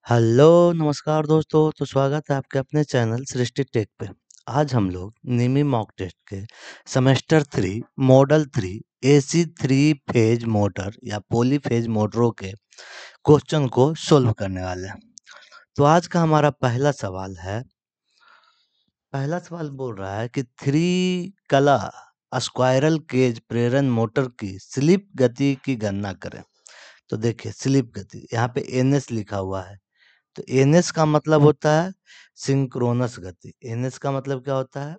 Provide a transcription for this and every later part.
Hello, नमस्कार दोस्तों। तो स्वागत है आपके अपने चैनल सृष्टि टेक पे। आज हम लोग निमी मॉक टेस्ट के semester 3 model 3 AC 3 phase motor या पॉली फेज मोटरों के क्वेश्चन को सोल्व करने वाले हैं। तो आज का हमारा पहला सवाल बोल रहा है कि 3 कला स्क्वायरल केज प्रेरण मोटर की स्लिप गति की गणना करें। तो देखिए स्लिप गति यहाँ पे एनएस लिखा हुआ है। तो एनएस का मतलब होता है सिंक्रोनस गति। एनएस का मतलब क्या होता है?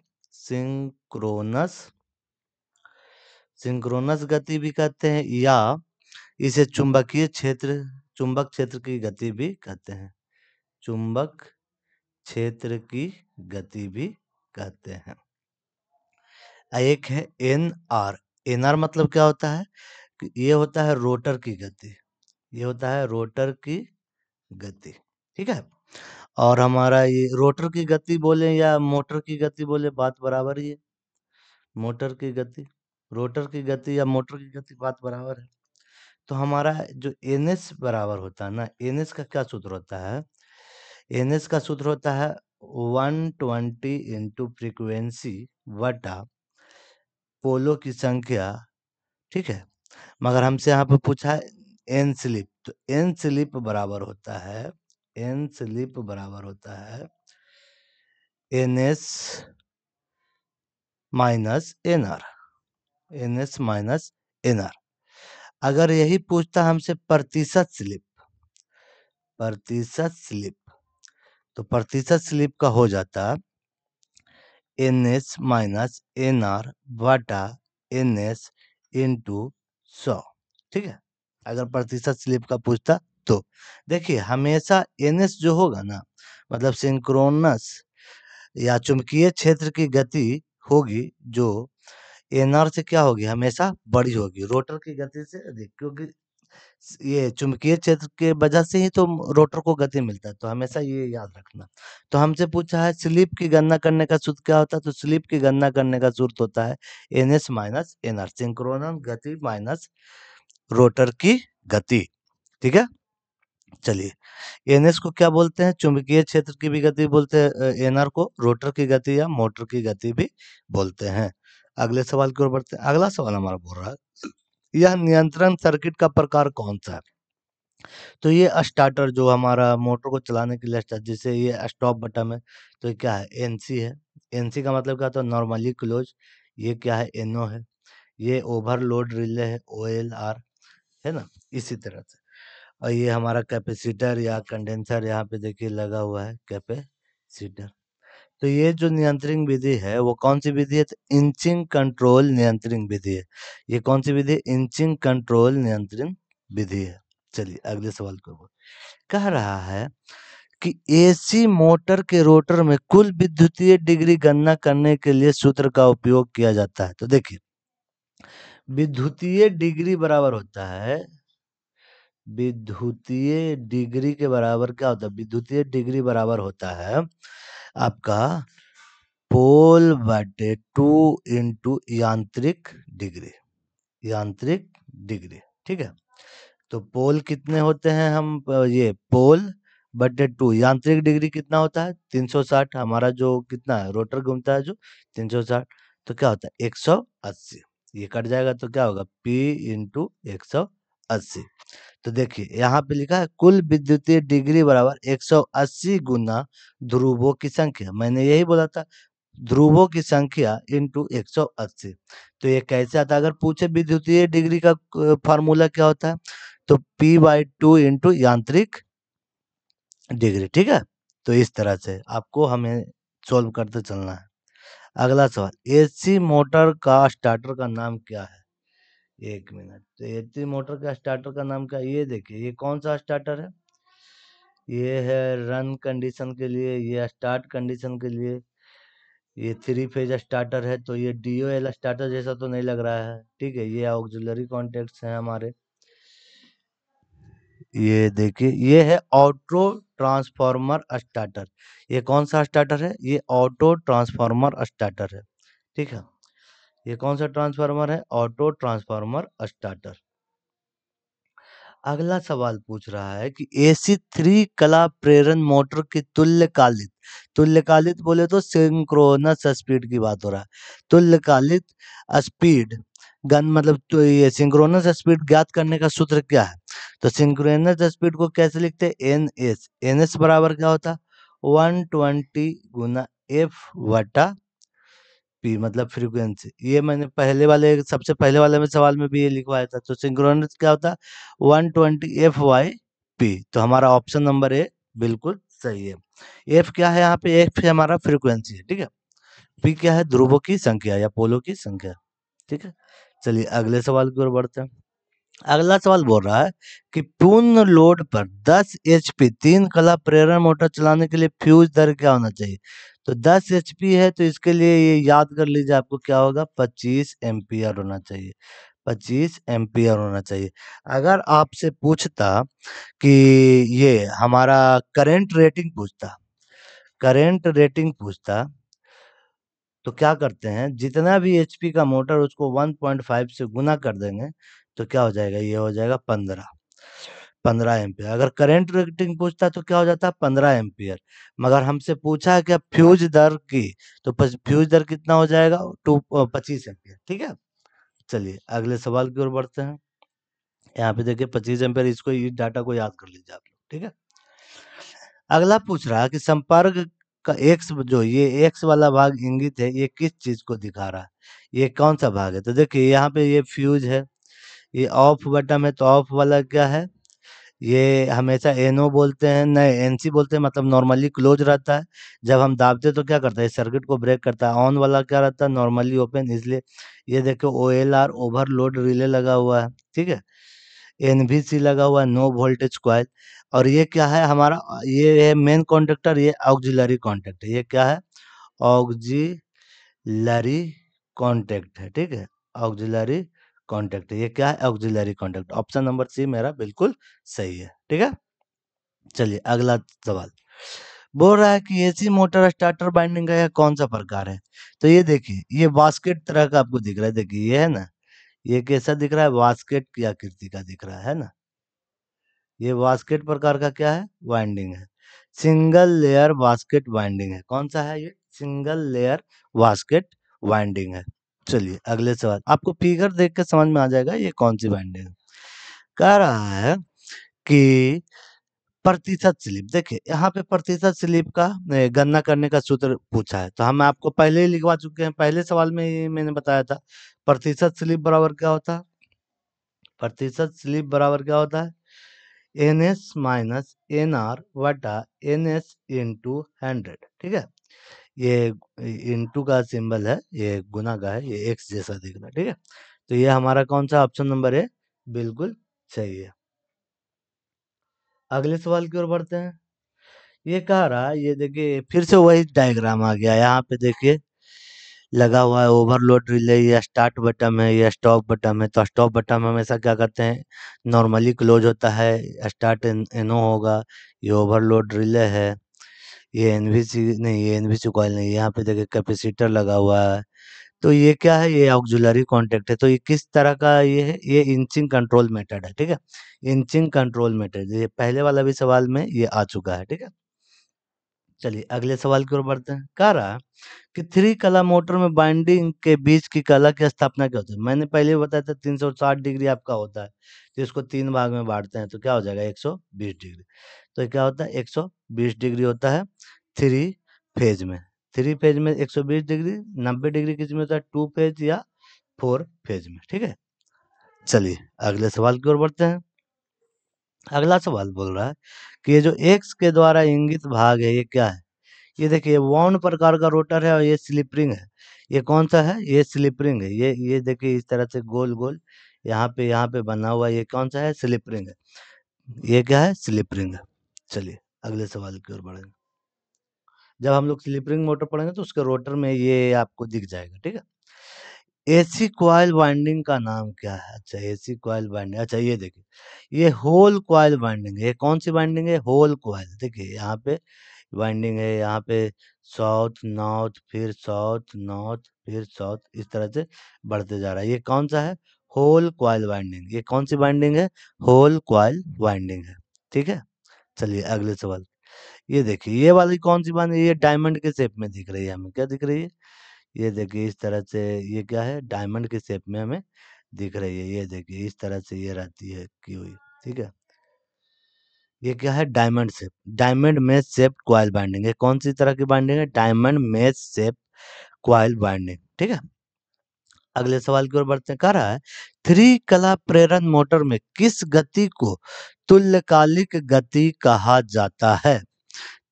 सिंक्रोनस गति भी कहते हैं या इसे चुंबक क्षेत्र की गति भी कहते हैं। चुंबक क्षेत्र की गति भी कहते हैं। एक है एन आर। एन आर मतलब क्या होता है कि ये होता है रोटर की गति। ये होता है रोटर की गति। ठीक है। और हमारा ये रोटर की गति बोले या मोटर की गति बोले, बात बराबर ही है। मोटर की गति, रोटर की गति या मोटर की गति बात बराबर है। तो हमारा जो एनएस बराबर होता है ना, एनएस का क्या सूत्र होता है? एनएस का सूत्र होता है 120 इंटू फ्रीक्वेंसी बटा पोलो की संख्या। ठीक है। मगर हमसे यहाँ पे पूछा है एन स्लिप। तो एन स्लिप बराबर होता है NS minus NR. NS minus NR. अगर यही पूछता हमसे प्रतिशत स्लिप का हो जाता एनएस माइनस एनआर बटा एनएस इंटू 100। ठीक है। अगर प्रतिशत स्लिप का पूछता तो देखिए हमेशा एनएस जो होगा ना, मतलब सिंक्रोनस या चुंबकीय क्षेत्र की गति होगी जो एनआर से क्या होगी, हमेशा बड़ी होगी रोटर की गति से अधिक, क्योंकि ये चुंबकीय क्षेत्र के वजह से ही तो रोटर को गति मिलता है। तो हमेशा ये याद रखना। तो हमसे पूछा है स्लिप की गणना करने का सूत्र क्या होता है? तो स्लिप की गणना करने का सूत्र होता है एनएस माइनस एनआर, सिंक्रोनस गति माइनस रोटर की गति। ठीक है। चलिए, एनएस को क्या बोलते हैं? चुंबकीय क्षेत्र की भी गति बोलते हैं, एनआर को रोटर की गति या मोटर की गति भी बोलते हैं। अगले सवाल की ओर बढ़ते हैं। अगला सवाल हमारा बोल रहा है यह नियंत्रण सर्किट का प्रकार कौन सा है? तो ये स्टार्टर जो हमारा मोटर को चलाने के लिए जिसे ये स्टॉप बटन है, तो ये क्या है? एनसी है। एनसी का मतलब क्या होता है? Normally close. ये क्या है? एनओ है। ये ओवरलोड रिले है, ओएलआर, है ना, इसी तरह से। और ये हमारा कैपेसिटर या कंडेंसर यहाँ पे देखिए लगा हुआ है, कैपेसिटर। तो ये जो नियंत्रण विधि है वो कौन सी विधि है? तो इंचिंग कंट्रोल नियंत्रण विधि है। ये कौन सी विधि है? इंचिंग कंट्रोल नियंत्रण विधि है। चलिए अगले सवाल को कह रहा है कि एसी मोटर के रोटर में कुल विद्युतीय डिग्री गणना करने के लिए सूत्र का उपयोग किया जाता है। तो देखिए विद्युतीय डिग्री बराबर होता है, विद्युतीय डिग्री के बराबर क्या होता है? विद्युतीय डिग्री बराबर होता है आपका पोल बटे 2 इंटू यांत्रिक डिग्री। यांत्रिक डिग्री। ठीक है। तो पोल कितने होते हैं? ये पोल बटे 2, यांत्रिक डिग्री कितना होता है? 360। हमारा जो कितना है रोटर घूमता है जो 360, तो क्या होता है 180। ये कट जाएगा तो क्या होगा? P into 180। तो देखिए यहाँ पे लिखा है कुल विद्युतीय डिग्री बराबर 180 गुना ध्रुवों की संख्या। मैंने यही बोला था, ध्रुवों की संख्या इंटू 180। तो ये कैसे आता है? अगर पूछे विद्युतीय डिग्री का फार्मूला क्या होता है, तो P/2 इंटू यांत्रिक डिग्री। ठीक है। तो इस तरह से आपको हमें सोल्व करते चलना है। अगला सवाल, एसी मोटर का स्टार्टर का नाम क्या है? 1 मिनट। तो एसी मोटर का स्टार्टर का नाम क्या है? ये देखिए ये कौन सा स्टार्टर है? ये है रन कंडीशन के लिए, ये स्टार्ट कंडीशन के लिए। ये 3 फेज स्टार्टर है, तो ये DOL स्टार्टर जैसा तो नहीं लग रहा है। ठीक है। ये ऑक्सिलरी कॉन्टेक्ट्स हैं हमारे। ये देखिए ये है ऑटो ट्रांसफार्मर स्टार्टर। ये कौन सा स्टार्टर है? ये ऑटो ट्रांसफार्मर स्टार्टर है। ठीक है। ये कौन सा ट्रांसफार्मर है? Auto transformer starter. अगला सवाल पूछ रहा है कि एसी 3 कला प्रेरण मोटर की तुल्यकालिक, तुल्यकालिक बोले तो सिंक्रोनस स्पीड की बात हो रहा है। तुल्यकालिक स्पीड गन मतलब तो ये सिंक्रोनस स्पीड ज्ञात करने का सूत्र क्या है? तो सिंक्रोनस स्पीड को कैसे लिखते हैं? एनएस, एनएस बराबर क्या होता है? 120 गुना एफ बटा पी मतलब फ्रीक्वेंसी। ये मैंने पहले वाले सबसे पहले वाले में सवाल में भी ये लिखवाया था। तो सिंक्रोनस क्या होता है? 120 एफ वाई पी। तो हमारा ऑप्शन नंबर ए बिल्कुल सही है। एफ क्या है यहाँ पे? एफ है हमारा फ्रीक्वेंसी है, ठीक है। पी क्या है? ध्रुवों की संख्या या पोलों की संख्या, ठीक है। चलिए अगले सवाल की ओर बढ़ते हैं। अगला सवाल बोल रहा है कि पूर्ण लोड पर 10 एचपी 3 कला प्रेरण मोटर चलाने के लिए फ्यूज दर क्या होना चाहिए? तो 10 एचपी है तो इसके लिए ये याद कर लीजिए, आपको क्या होगा? 25 एम्पियर होना चाहिए, 25 एम्पियर होना चाहिए। अगर आपसे पूछता कि ये हमारा करंट रेटिंग पूछता, करंट रेटिंग पूछता तो क्या करते हैं, जितना भी एचपी का मोटर उसको 1.5 से गुना कर देंगे तो क्या हो जाएगा? ये हो जाएगा 15, 15 एम्पियर। अगर करंट रेटिंग पूछता तो क्या हो जाता? 15 एम्पियर। मगर हमसे पूछा है क्या फ्यूज दर की, तो फ्यूज दर कितना हो जाएगा? 25 एम्पियर, ठीक है। चलिए अगले सवाल की ओर बढ़ते हैं। यहाँ पे देखिए 25 एम्पियर, इसको इस डाटा को याद कर लीजिए आप लोग, ठीक है। अगला पूछ रहा है कि संपर्क का एक्स, जो ये एक्स वाला भाग इंगित है, ये किस चीज को दिखा रहा है? ये कौन सा भाग है? तो देखिए यहाँ पे ये फ्यूज है, ये ऑफ बटन है, तो ऑफ वाला क्या है? ये हमेशा एनओ बोलते हैं, नहीं एनसी बोलते हैं, मतलब नॉर्मली क्लोज रहता है। जब हम दाबते हैं तो क्या करता है? सर्किट को ब्रेक करता है। ऑन वाला क्या रहता है? Normally open. इसलिए ये देखो ओएलआर ओवरलोड रिले लगा हुआ है, ठीक है। एनवीसी लगा हुआ है, नो वोल्टेज कॉइल। और ये क्या है हमारा? ये है मेन कॉन्टेक्टर, ये ऑक्सिलरी कॉन्टेक्ट है। ये क्या है? ऑक्सिलरी कॉन्टेक्ट है, ठीक है। ऑक्सिलरी कॉन्टेक्ट है। ये क्या है? Auxiliary contact. Option number C मेरा बिल्कुल सही है, ठीक है। चलिए अगला सवाल बोल रहा है कि एसी मोटर स्टार्टर बाइंडिंग का यह कौन सा प्रकार है? तो ये देखिए, ये बास्केट तरह का आपको दिख रहा है। देखिए ये है ना, ये कैसा दिख रहा है? बास्केट की आकृति का दिख रहा है ना। ये बास्केट प्रकार का क्या है? वाइंडिंग है। सिंगल लेयर बास्केट वाइंडिंग है। कौन सा है ये? सिंगल लेयर बास्केट वाइंडिंग है। चलिए अगले सवाल, आपको फिगर देख के समझ में आ जाएगा ये कौन सी वाइंडिंग है। कह रहा है कि प्रतिशत स्लिप, देखिए यहाँ पे प्रतिशत स्लिप का गणना करने का सूत्र पूछा है। तो हम आपको पहले ही लिखवा चुके हैं, पहले सवाल में ही मैंने बताया था। प्रतिशत स्लिप बराबर क्या होता है? प्रतिशत स्लिप बराबर क्या होता है? N S minus N R बटा एन एस इंटू 100, ठीक है। ये इंटू का सिंबल है, ये गुना का है, ये एक्स जैसा दिख रहा है, ठीक है। तो ये हमारा कौन सा ऑप्शन नंबर है? बिल्कुल सही है। अगले सवाल की ओर बढ़ते हैं। ये कह रहा है, ये देखिए फिर से वही डायग्राम आ गया। यहाँ पे देखिए लगा हुआ है ओवरलोड रिले, ये स्टार्ट बटन है, ये स्टॉप बटन है। तो स्टॉप बटन हमेशा क्या करते हैं? नॉर्मली क्लोज होता है। स्टार्ट एनो होगा। ये ओवरलोड रिले है। ये एनवीसी नहीं, ये एनवीसी कॉइल नहीं, यहाँ पे देखिए कैपेसिटर लगा हुआ है। तो ये क्या है? ये ऑक्सिलरी कॉन्टेक्ट है। तो ये किस तरह का ये है? ये इंचिंग कंट्रोल मेथड है, ठीक है। इंचिंग कंट्रोल मेथड, ये पहले वाला भी सवाल में ये आ चुका है, ठीक है। चलिए अगले सवाल की ओर बढ़ते हैं। कह रहा है कि 3 कला मोटर में बाइंडिंग के बीच की कला की स्थापना क्या होती है? मैंने पहले भी बताया था 360 डिग्री आपका होता है। तो इसको 3 भाग में बांटते हैं तो क्या हो जाएगा? 120 डिग्री। तो ये क्या होता है? 120 डिग्री होता है 3 फेज में। 3 फेज में 120 डिग्री, 90 डिग्री किस में होता है? 2 फेज या 4 फेज में, ठीक है। चलिए अगले सवाल की ओर बढ़ते हैं। अगला सवाल बोल रहा है कि ये जो एक्स के द्वारा इंगित भाग है, ये क्या है? ये देखिए वाउंड प्रकार का रोटर है और ये स्लिप रिंग है। ये कौन सा है? ये स्लिप रिंग है। ये देखिए इस तरह से गोल गोल यहाँ पे बना हुआ, ये कौन सा है? स्लिप रिंग है। ये क्या है? स्लिप रिंग है। चलिए अगले सवाल की ओर बढ़ेंगे। जब हम लोग स्लिप रिंग मोटर पढ़ेंगे तो उसके रोटर में ये आपको दिख जाएगा, ठीक है। एसी कॉइल वाइंडिंग का नाम क्या है? अच्छा एसी कॉइल वाइंडिंग, अच्छा ये देखिए ये होल कॉइल वाइंडिंग है। ये कौन सी वाइंडिंग है? Whole coil. देखिए यहाँ पे वाइंडिंग है, यहाँ पे साउथ नॉर्थ, फिर साउथ नॉर्थ, फिर साउथ, इस तरह से बढ़ते जा रहा है। ये कौन सा है? Whole coil winding. ये कौन सी वाइंडिंग है? होल कॉइल वाइंडिंग है। ठीक है, चलिए अगले सवाल। ये देखिए, ये वाली कौन सी वाइंडिंग? ये डायमंड के शेप में दिख रही है हमें। क्या दिख रही है? ये देखिए इस तरह से, ये क्या है? डायमंड के शेप में हमें दिख रही है। ये देखिए इस तरह से ये रहती है की हुई। ठीक है, ये क्या है? Diamond shape, diamond mesh shape coil binding है। कौन सी तरह की बाइंडिंग है? Diamond mesh shape coil binding. ठीक है, अगले सवाल की ओर बढ़ते हैं। कह रहा है थ्री कला प्रेरण मोटर में किस गति को तुल्यकालिक गति कहा जाता है?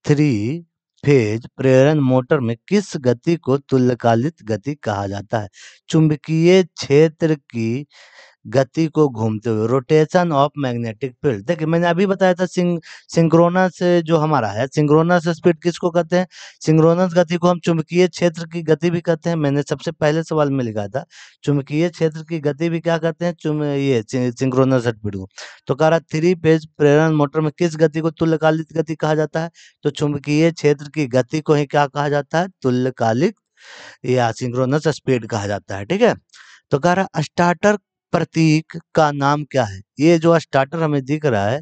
थ्री फेज प्रेरण मोटर में किस गति को तुल्यकालिक गति कहा जाता है? चुंबकीय क्षेत्र की गति को घूमते हुए, रोटेशन ऑफ मैग्नेटिक फील्ड। देखिए मैंने अभी बताया था सिंक्रोनस जो हमारा है, सिंक्रोनस स्पीड किसको कहते हैं? सिंक्रोनस गति को हम चुंबकीय क्षेत्र की गति भी कहते हैं। मैंने सबसे पहले सवाल में लिखा था चुंबकीय क्षेत्र की गति भी क्या कहते हैं? ये सिंक्रोनस स्पीड को। तो कह रहा थ्री फेज प्रेरण मोटर में किस गति को तुल्यकालिक गति कहा जाता है? तो चुंबकीय क्षेत्र की गति को ही क्या कहा जाता है? तुल्यकालिक या सिंक्रोनस स्पीड कहा जाता है। ठीक है, तो कह रहा स्टार्टर प्रतीक का नाम क्या है? ये जो स्टार्टर हमें दिख रहा है,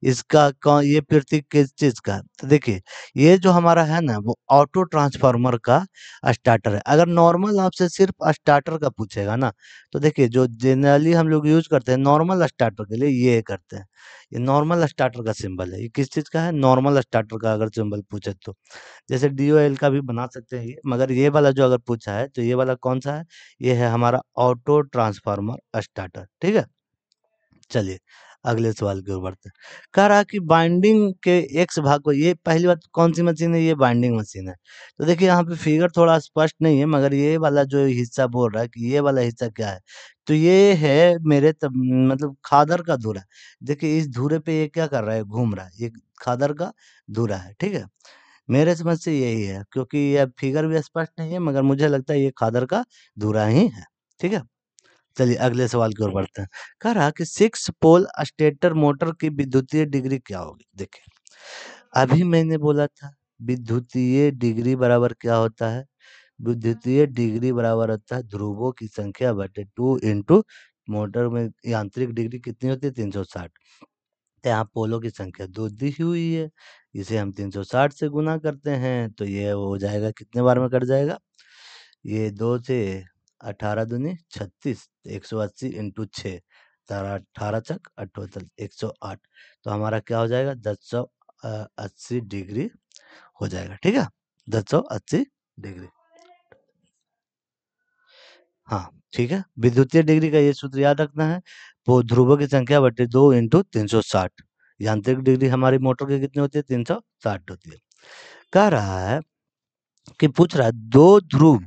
इसका कौन, ये प्रतीक किस चीज का है? तो देखिए ये जो हमारा है ना, वो ऑटो ट्रांसफार्मर का स्टार्टर है। अगर नॉर्मल आपसे सिर्फ स्टार्टर का पूछेगा ना, तो देखिए जो जनरली हम लोग यूज करते हैं नॉर्मल स्टार्टर के लिए, ये करते हैं। ये नॉर्मल स्टार्टर का सिंबल है। ये किस चीज का है? नॉर्मल स्टार्टर का अगर सिंबल पूछे तो, जैसे DOL का भी बना सकते हैं ये, मगर ये वाला जो अगर पूछा है तो ये वाला कौन सा है? ये है हमारा ऑटो ट्रांसफार्मर स्टार्टर। ठीक है, चलिए अगले सवाल की ओर बढ़ते हैं। कह रहा कि बाइंडिंग के एक्स भाग को, ये पहली बात कौन सी मशीन है? ये बाइंडिंग मशीन है। तो देखिए यहाँ पे फिगर थोड़ा स्पष्ट नहीं है, मगर ये वाला जो हिस्सा बोल रहा है कि ये वाला हिस्सा क्या है, तो ये है मेरे मतलब खादर का धुरा। देखिए इस धुरे पे ये क्या कर रहा है? घूम रहा है। ये खादर का धुरा है। ठीक है, मेरे समझ से यही है, क्योंकि ये फिगर भी स्पष्ट नहीं है, मगर मुझे लगता है ये खादर का धुरा ही है। ठीक है, चलिए अगले सवाल की ओर बढ़ते हैं। कह रहा कि सिक्स पोल स्टेटर मोटर की विद्युतीय डिग्री क्या होगी? देखिए अभी मैंने बोला था विद्युतीय डिग्री बराबर क्या होता है? विद्युतीय डिग्री बराबर होता है ध्रुवों की संख्या बटे 2 इंटू मोटर में यांत्रिक डिग्री कितनी होती है? 360। तो यहाँ पोलों की संख्या 2 दी हुई है, इसे हम 360 से गुना करते हैं तो ये हो जाएगा, कितने बार में कट जाएगा? ये 2 से 18 दूनी 36, 180 इंटू 6, 18 चक 78, 108। तो हमारा क्या हो जाएगा? 1080 डिग्री हो जाएगा। ठीक है, 1080 डिग्री। हाँ ठीक है, विद्युतीय डिग्री का ये सूत्र याद रखना है, वो ध्रुवों की संख्या बटे 2 इंटू 360। यांत्रिक डिग्री हमारी मोटर की कितनी होती है? 360 होती है। कह रहा है कि पूछ रहा है दो ध्रुव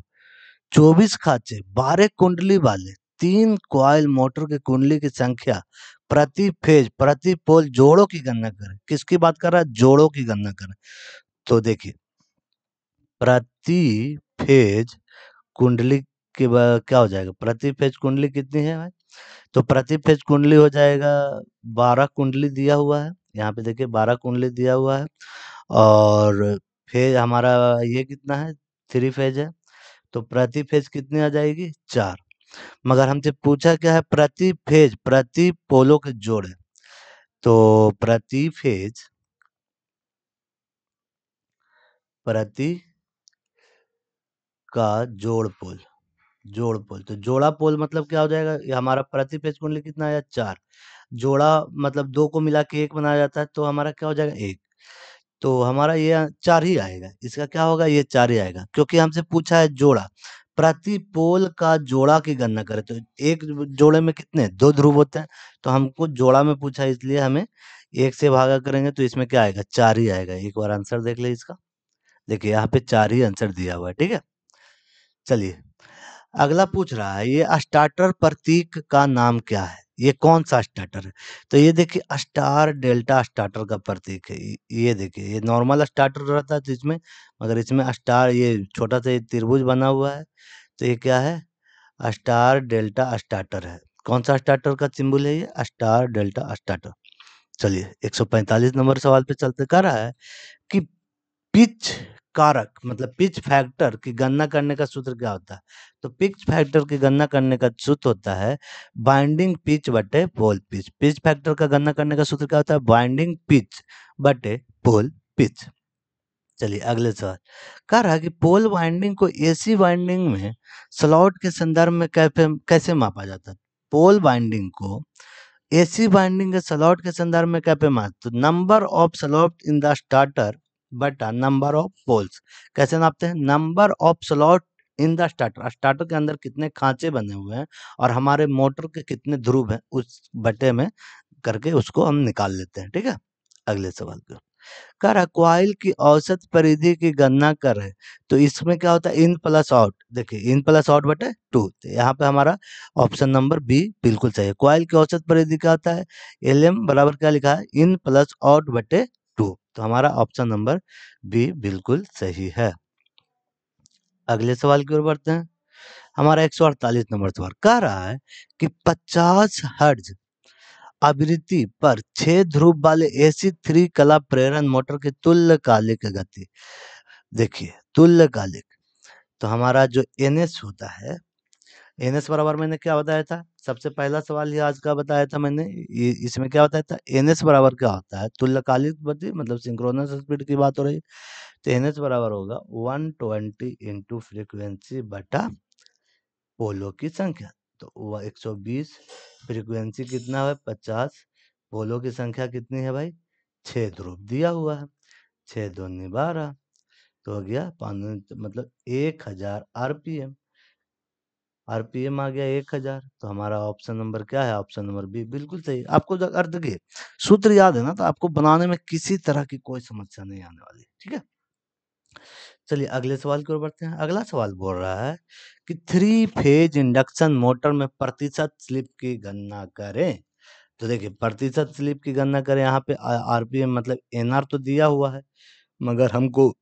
24 खांचे 12 कुंडली वाले 3 कॉइल मोटर की कुंडली की संख्या प्रति फेज प्रति पोल जोड़ों की गणना करें। किसकी बात कर रहा है? जोड़ों की गणना करें। तो देखिए प्रति फेज कुंडली के क्या हो जाएगा? प्रति फेज कुंडली कितनी है भाई? तो प्रति फेज कुंडली हो जाएगा 12 कुंडली दिया हुआ है। यहाँ पे देखिए 12 कुंडली दिया हुआ है, और फेज हमारा ये कितना है? 3 फेज है, तो प्रति फेज कितनी आ जाएगी? 4। मगर हमसे पूछा क्या है? प्रति फेज प्रति पोलों के जोड़ है। तो प्रति फेज प्रति का जोड़ पोल, जोड़ पोल, तो जोड़ा पोल मतलब क्या हो जाएगा? ये हमारा प्रति फेज कुंडली कितना आया? 4। जोड़ा मतलब 2 को मिला के 1 बनाया जाता है, तो हमारा क्या हो जाएगा? 1। तो हमारा ये 4 ही आएगा। इसका क्या होगा? ये 4 ही आएगा, क्योंकि हमसे पूछा है जोड़ा। प्रति पोल का जोड़ा की गणना करें तो एक जोड़े में कितने? 2 ध्रुव होते हैं, तो हमको जोड़ा में पूछा है, इसलिए हमें 1 से भागा करेंगे तो इसमें क्या आएगा? 4 ही आएगा। एक बार आंसर देख ले इसका। देखिए यहाँ पे 4 ही आंसर दिया हुआ है। ठीक है, चलिए अगला पूछ रहा है ये स्टार्टर प्रतीक का नाम क्या है? ये कौन सा स्टार्टर है? तो ये देखिए स्टार डेल्टा स्टार्टर का प्रतीक है। ये देखिए ये नॉर्मल स्टार्टर रहता है तो इसमें, मगर इसमें स्टार, ये छोटा सा ये त्रिभुज बना हुआ है, तो ये क्या है? स्टार डेल्टा स्टार्टर है। कौन सा स्टार्टर का सिंबल है? ये स्टार डेल्टा स्टार्टर। चलिए 145 नंबर सवाल पे चलते। कर रहा है कि पिच कारक मतलब पिच फैक्टर की गणना करने का सूत्र क्या होता है? तो पिच फैक्टर की गणना करने का सूत्र होता है बाइंडिंग पिच बटे पोल पिच। पिच फैक्टर का गणना करने का सूत्र क्या होता है? बाइंडिंग पिच बटे पोल पिच। चलिए अगले सवाल कह रहा है कि पोल वाइंडिंग को एसी वाइंडिंग में स्लॉट के संदर्भ में कैसे मापा जाता है? पोल वाइंडिंग को एसी वाइंडिंग के स्लॉट के संदर्भ में क्या पे माप? तो number of slot in the starter बटा नंबर ऑफ पोल्स। कैसे नापते हैं? Number of slot in the starter, starter के अंदर कितने खांचे बने हुए हैं और हमारे मोटर के कितने ध्रुव हैं उस बटे में करके उसको हम निकाल लेते हैं। ठीक है, अगले सवाल को कह रहा कॉइल की औसत परिधि की गणना कर रहे, तो इसमें क्या होता है? In plus out. देखिए इन प्लस आउट बटे 2, तो यहाँ पे हमारा ऑप्शन नंबर बी बिल्कुल सही है। कॉइल की औसत परिधि क्या होता है? एलएम बराबर क्या लिखा है? इन प्लस आउट बटे 2, तो हमारा ऑप्शन नंबर बी बिल्कुल सही है। अगले सवाल की ओर बढ़ते हैं। हमारा 148 नंबर सवाल कह रहा है कि 50 हर्ट्ज आवृत्ति पर 6 ध्रुव वाले एसी 3 कला प्रेरण मोटर की तुल्यकालिक गति। देखिए तुल्यकालिक, तो हमारा जो एनएस होता है, एनएस बराबर मैंने क्या बताया था? सबसे पहला सवाल ही आज का बताया था मैंने। इसमें क्या बताया था? एनएस बराबर क्या होता है? तुल्यकालिक गति मतलब सिंक्रोनस स्पीड की बात हो रही है। तो एनएस बराबर होगा 120 इंटू फ्रीक्वेंसी बटा पोलो की संख्या। तो 120, फ्रीक्वेंसी कितना है? 50, पोलो की संख्या कितनी है भाई? 6 ध्रुव दिया हुआ है, 6 दूनी 12, तो हो गया 5 मतलब 1000 आरपीएम। आरपीएम आ गया 1000, तो हमारा ऑप्शन नंबर क्या है? ऑप्शन नंबर बी बिल्कुल सही। आपको जब अर्थ के सूत्र याद है ना, तो आपको बनाने में किसी तरह की कोई समस्या नहीं आने वाली। ठीक है, चलिए अगले सवाल की ओर बढ़ते हैं। अगला सवाल बोल रहा है कि 3 फेज इंडक्शन मोटर में प्रतिशत स्लिप की गणना करें। तो देखिए प्रतिशत स्लिप की गणना करें, यहाँ पे आरपीएम मतलब एनआर तो दिया हुआ है, मगर हमको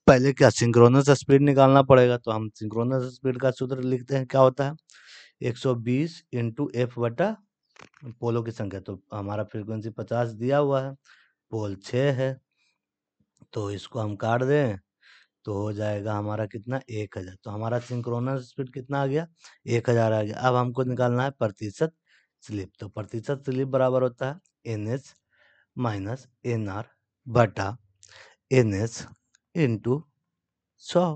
पहले क्या सिंक्रोनस स्पीड निकालना पड़ेगा। तो हम सिंक्रोनस स्पीड का सूत्र लिखते हैं, क्या होता है? 120 इंटू एफ बटा पोलो की संख्या। तो हमारा फ्रीक्वेंसी 50 दिया हुआ है, पोल 6 है, तो इसको हम काट दें तो हो जाएगा हमारा कितना? 1000। तो हमारा सिंक्रोनस स्पीड कितना आ गया? 1000 आ गया। अब हमको निकालना है प्रतिशत स्लिप। तो प्रतिशत स्लिप बराबर होता है एनएस माइनस एनआर बटा एनएस इंटू 100।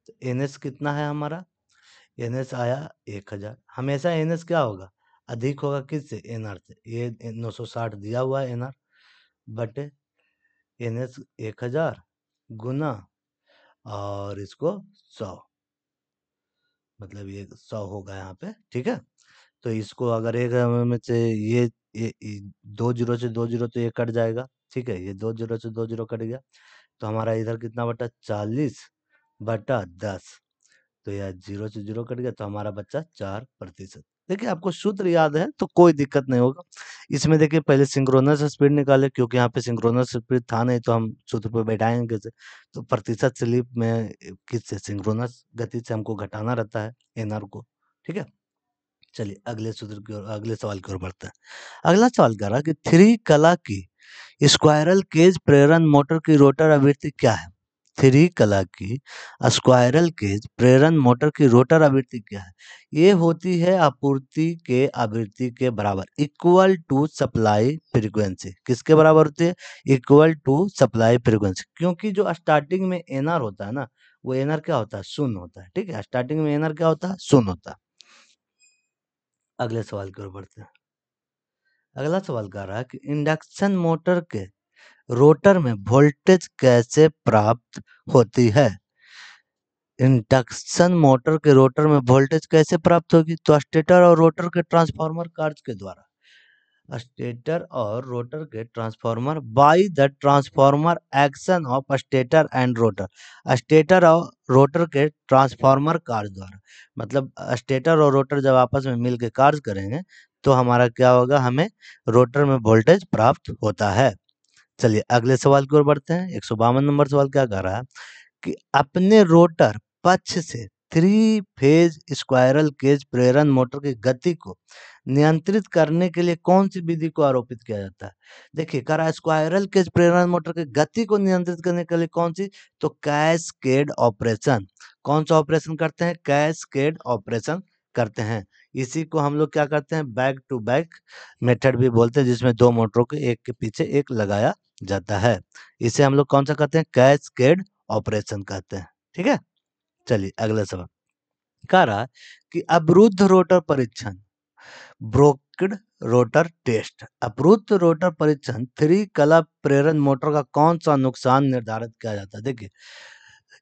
तो एनएस कितना है हमारा? एनएस आया 1000। हमेशा एनएस क्या होगा? अधिक होगा किससे? एनआर से। ये 960 दिया हुआ है एनआर बटे एनएस 1000 गुना और इसको 100, मतलब ये 100 होगा यहाँ पे। ठीक है, तो इसको अगर एक में से ये 2 जीरो से 2 जीरो तो ये कट जाएगा। ठीक है, ये 2 जीरो से 2 जीरो कट गया, तो हमारा इधर कितना बटा? 40 बटा 10, तो यह 0 से 0 कट गया, तो हमारा बच्चा 4%। देखिए आपको सूत्र याद है तो कोई दिक्कत नहीं होगा इसमें। देखिए पहले सिंक्रोनस स्पीड निकाले, क्योंकि यहाँ पे सिंक्रोनस स्पीड था नहीं, तो हम सूत्र पे बैठाएंगे कैसे? तो प्रतिशत स्लिप में किससे? सिंक्रोनस गति से हमको घटाना रहता है एनआर को। ठीक है, चलिए अगले सूत्र की ओर, अगले सवाल की ओर बढ़ते हैं। अगला सवाल कह रहा है कि 3 कला की स्क्वायरल केज प्रेरण मोटर की रोटर आवृत्ति क्या है? 3 कला की स्क्वायरल केज प्रेरण मोटर की रोटर आवृत्ति क्या है? ये होती है आपूर्ति के आवृत्ति के बराबर, इक्वल टू सप्लाई फ्रीक्वेंसी। किसके बराबर होती है? Equal to supply frequency. क्योंकि जो स्टार्टिंग में एनआर होता है ना, वो एनआर क्या होता है? शून्य होता है। ठीक है, स्टार्टिंग में एनआर क्या होता है? शून्य होता है। अगले सवाल की ओर बढ़ते हैं। अगला सवाल कह रहा है कि इंडक्शन मोटर के रोटर में वोल्टेज कैसे प्राप्त होती है? इंडक्शन मोटर के रोटर में वोल्टेज कैसे प्राप्त होगी? तो स्टेटर और रोटर के ट्रांसफार्मर कार्य के द्वारा। स्टेटर और रोटर के transformer by the transformer action of stator and rotor. Stator और रोटर के ट्रांसफार्मर कार्य द्वारा, मतलब स्टेटर और रोटर जब आपस में मिलकर कार्य करेंगे तो हमारा क्या होगा? हमें रोटर में वोल्टेज प्राप्त होता है। चलिए अगले सवाल की ओर बढ़ते हैं। 152 नंबर सवाल क्या कह रहा है कि अपने रोटर पक्ष से थ्री फेज स्क्वायरल केज प्रेरण मोटर की गति को नियंत्रित करने के लिए कौन सी विधि को आरोपित किया जाता है? देखिए, कह रहा है स्क्वायरल केज प्रेरण मोटर की गति को नियंत्रित करने के लिए कौन सी, तो कैस्केड ऑपरेशन। कौन सा ऑपरेशन करते हैं? कैस्केड ऑपरेशन करते हैं। इसी को हम लोग क्या करते हैं? बैक टू बैक मेथड भी बोलते हैं, जिसमें दो मोटरों को एक के पीछे एक लगाया जाता है। इसे हम लोग कौन सा कहते हैं? कैस्केड ऑपरेशन कहते हैं। ठीक है, चलिए अगला सवाल। कह रहा है कि अवरुद्ध रोटर परीक्षण, ब्रोक्ड रोटर टेस्ट, अवरुद्ध रोटर परीक्षण थ्री कला प्रेरण मोटर का कौन सा नुकसान निर्धारित किया जाता है? देखिए,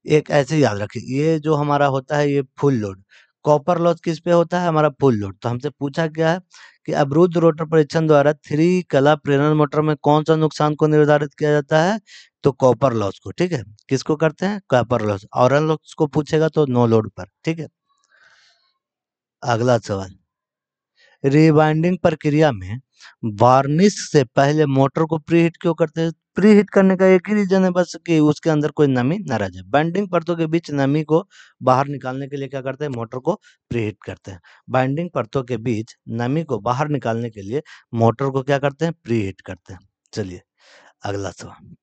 एक ऐसे याद रखिए, ये जो हमारा होता है ये फुल लोड, कॉपर लॉस किस पे होता है? हमारा फुल लोड। तो हमसे पूछा गया है कि अवरुद्ध रोटर परीक्षण द्वारा थ्री कला प्रेरण मोटर में कौन सा नुकसान को निर्धारित किया जाता है? तो कॉपर लॉस को। ठीक है, किसको करते हैं? Copper loss. आयरन लॉस को पूछेगा तो नो लोड पर। ठीक है, अगला सवाल। रीवाइंडिंग प्रक्रिया में वार्निश से पहले मोटर को प्रीहीट क्यों करते हैं? प्रीहीट करने का एक ही रीजन है बस, कि उसके अंदर कोई नमी न रह जाए। बाइंडिंग परतों के बीच नमी को बाहर निकालने के लिए क्या करते हैं? मोटर को प्रीहीट करते हैं। बाइंडिंग परतों के बीच नमी को बाहर निकालने के लिए मोटर को क्या करते हैं? प्रीहीट करते हैं। चलिए अगला सवाल।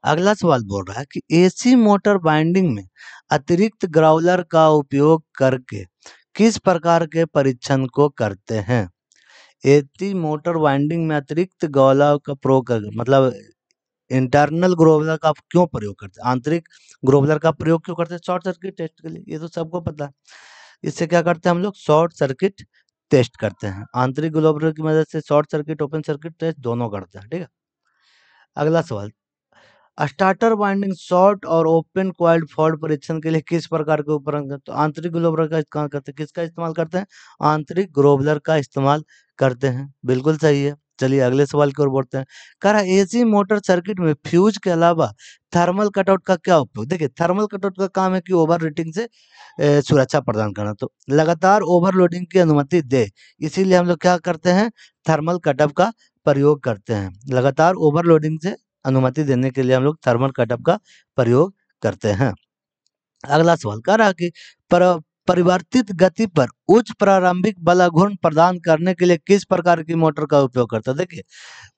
अगला सवाल बोल रहा है कि एसी मोटर बाइंडिंग में अतिरिक्त ग्राउलर का उपयोग करके किस प्रकार के परीक्षण को करते हैं? एसी मोटर वाइंडिंग में अतिरिक्त ग्राउलर का प्रयोग कर, मतलब इंटरनल ग्रोवलर का क्यों प्रयोग करते हैं? आंतरिक ग्रोवलर का प्रयोग क्यों करते हैं? शॉर्ट सर्किट टेस्ट के लिए, ये तो सबको पता है। इससे क्या करते हैं हम लोग? शॉर्ट सर्किट टेस्ट करते हैं। आंतरिक ग्लोबुलर की मदद से short circuit, open circuit test दोनों करते हैं। ठीक है, अगला सवाल। स्टार्टर वाइंडिंग शॉर्ट और ओपन कॉइल्ड फॉल्ट परीक्षण के लिए किस प्रकार के उपकरण का, तो आंतरिक ग्लोबुलर का इस्तेमाल करते हैं। किसका इस्तेमाल करते हैं? आंतरिक ग्लोबुलर का इस्तेमाल करते हैं। बिल्कुल सही है। चलिए अगले सवाल की ओर बढ़ते हैं। कह रहा है एसी मोटर सर्किट में फ्यूज के अलावा थर्मल कटआउट का क्या उपयोग? देखिए, थर्मल कटआउट का काम है कि ओवर रेटिंग से सुरक्षा प्रदान करना। तो लगातार ओवरलोडिंग की अनुमति दे, इसीलिए हम लोग क्या करते हैं? थर्मल कटऑफ का प्रयोग करते हैं। लगातार ओवरलोडिंग से अनुमति देने के लिए हम लोग थर्मल कटऑफ का प्रयोग करते हैं। अगला सवाल कह रहा है कि पर परिवर्तित गति पर उच्च प्रारंभिक बल घूर्ण प्रदान करने के लिए किस प्रकार की मोटर का उपयोग करता है? देखिए,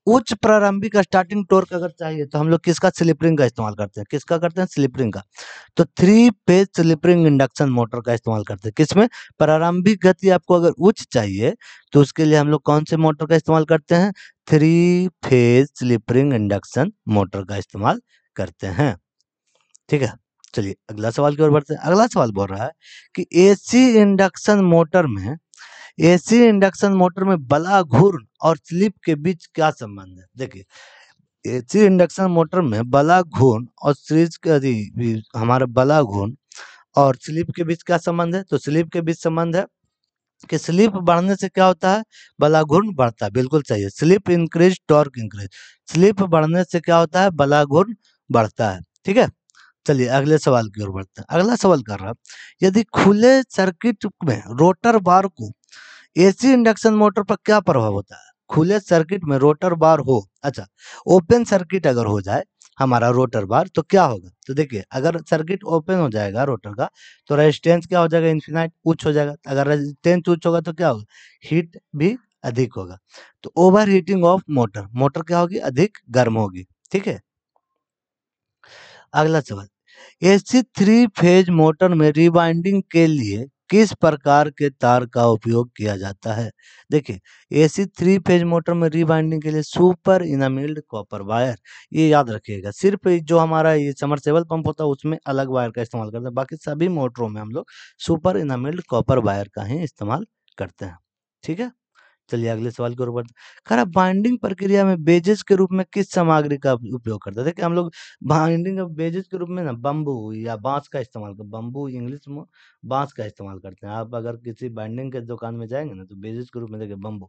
उच्च प्रारंभिक स्टार्टिंग टॉर्क अगर चाहिए तो हम लोग किसका? स्लिप रिंग का इस्तेमाल करते हैं। किसका करते हैं? स्लिप रिंग का। तो three phase slip ring induction motor का इस्तेमाल करते हैं। किसमें? प्रारंभिक गति आपको अगर उच्च चाहिए तो उसके लिए हम लोग कौन से मोटर का इस्तेमाल करते हैं? Three phase slip ring induction motor का इस्तेमाल करते हैं। ठीक है, चलिए अगला सवाल की ओर बढ़ते हैं। अगला सवाल बोल रहा है कि एसी इंडक्शन मोटर में बला घूर्ण और स्लिप के बीच क्या संबंध है? देखिए, एसी इंडक्शन मोटर में बला घूर्ण और हमारे बला घूर्ण और स्लिप के बीच क्या संबंध है? तो स्लिप के बीच संबंध है कि स्लिप बढ़ने से क्या होता है? बला घूर्ण बढ़ता है। बिल्कुल सही है। Slip increase torque increase, slip बढ़ने से क्या होता है? बला घूर्ण बढ़ता है। ठीक है, चलिए अगले सवाल की ओर बढ़ते हैं। अगला सवाल कर रहा है, यदि खुले सर्किट में रोटर बार को एसी इंडक्शन मोटर पर क्या प्रभाव होता है? खुले सर्किट में रोटर बार हो, अच्छा, ओपन सर्किट अगर हो जाए हमारा रोटर बार तो क्या होगा? तो देखिए, अगर सर्किट ओपन हो जाएगा रोटर का तो रेजिस्टेंस क्या हो जाएगा? इन्फिनाइट, उच्च हो जाएगा। अगर रेजिस्टेंस उच्च होगा तो क्या होगा? हीट भी अधिक होगा। तो over heating of motor, motor क्या होगी? अधिक गर्म होगी। ठीक है, अगला सवाल। एसी थ्री फेज मोटर में रिवाइंडिंग के लिए किस प्रकार के तार का उपयोग किया जाता है? देखिए, एसी थ्री फेज मोटर में रिवाइंडिंग के लिए सुपर इनामिल्ड कॉपर वायर, ये याद रखिएगा। सिर्फ जो हमारा ये समरसेबल पंप होता है उसमें अलग वायर का इस्तेमाल करते हैं, बाकी सभी मोटरों में हम लोग सुपर इनामिल्ड कॉपर वायर का ही इस्तेमाल करते हैं। ठीक है, चलिए अगले सवाल की ओर बढ़ते हैं। खरा बाइंडिंग प्रक्रिया में बेजेस के रूप में किस सामग्री का उपयोग करते हैं? देखिए, हम लोग बाइंडिंग ऑफ बेजेस के रूप में ना बम्बू या बांस का इस्तेमाल कर, बम्बू इंग्लिश में बांस का इस्तेमाल करते हैं। आप अगर किसी बाइंडिंग के दुकान में जाएंगे ना तो बेजेस के रूप में देखिए बम्बू,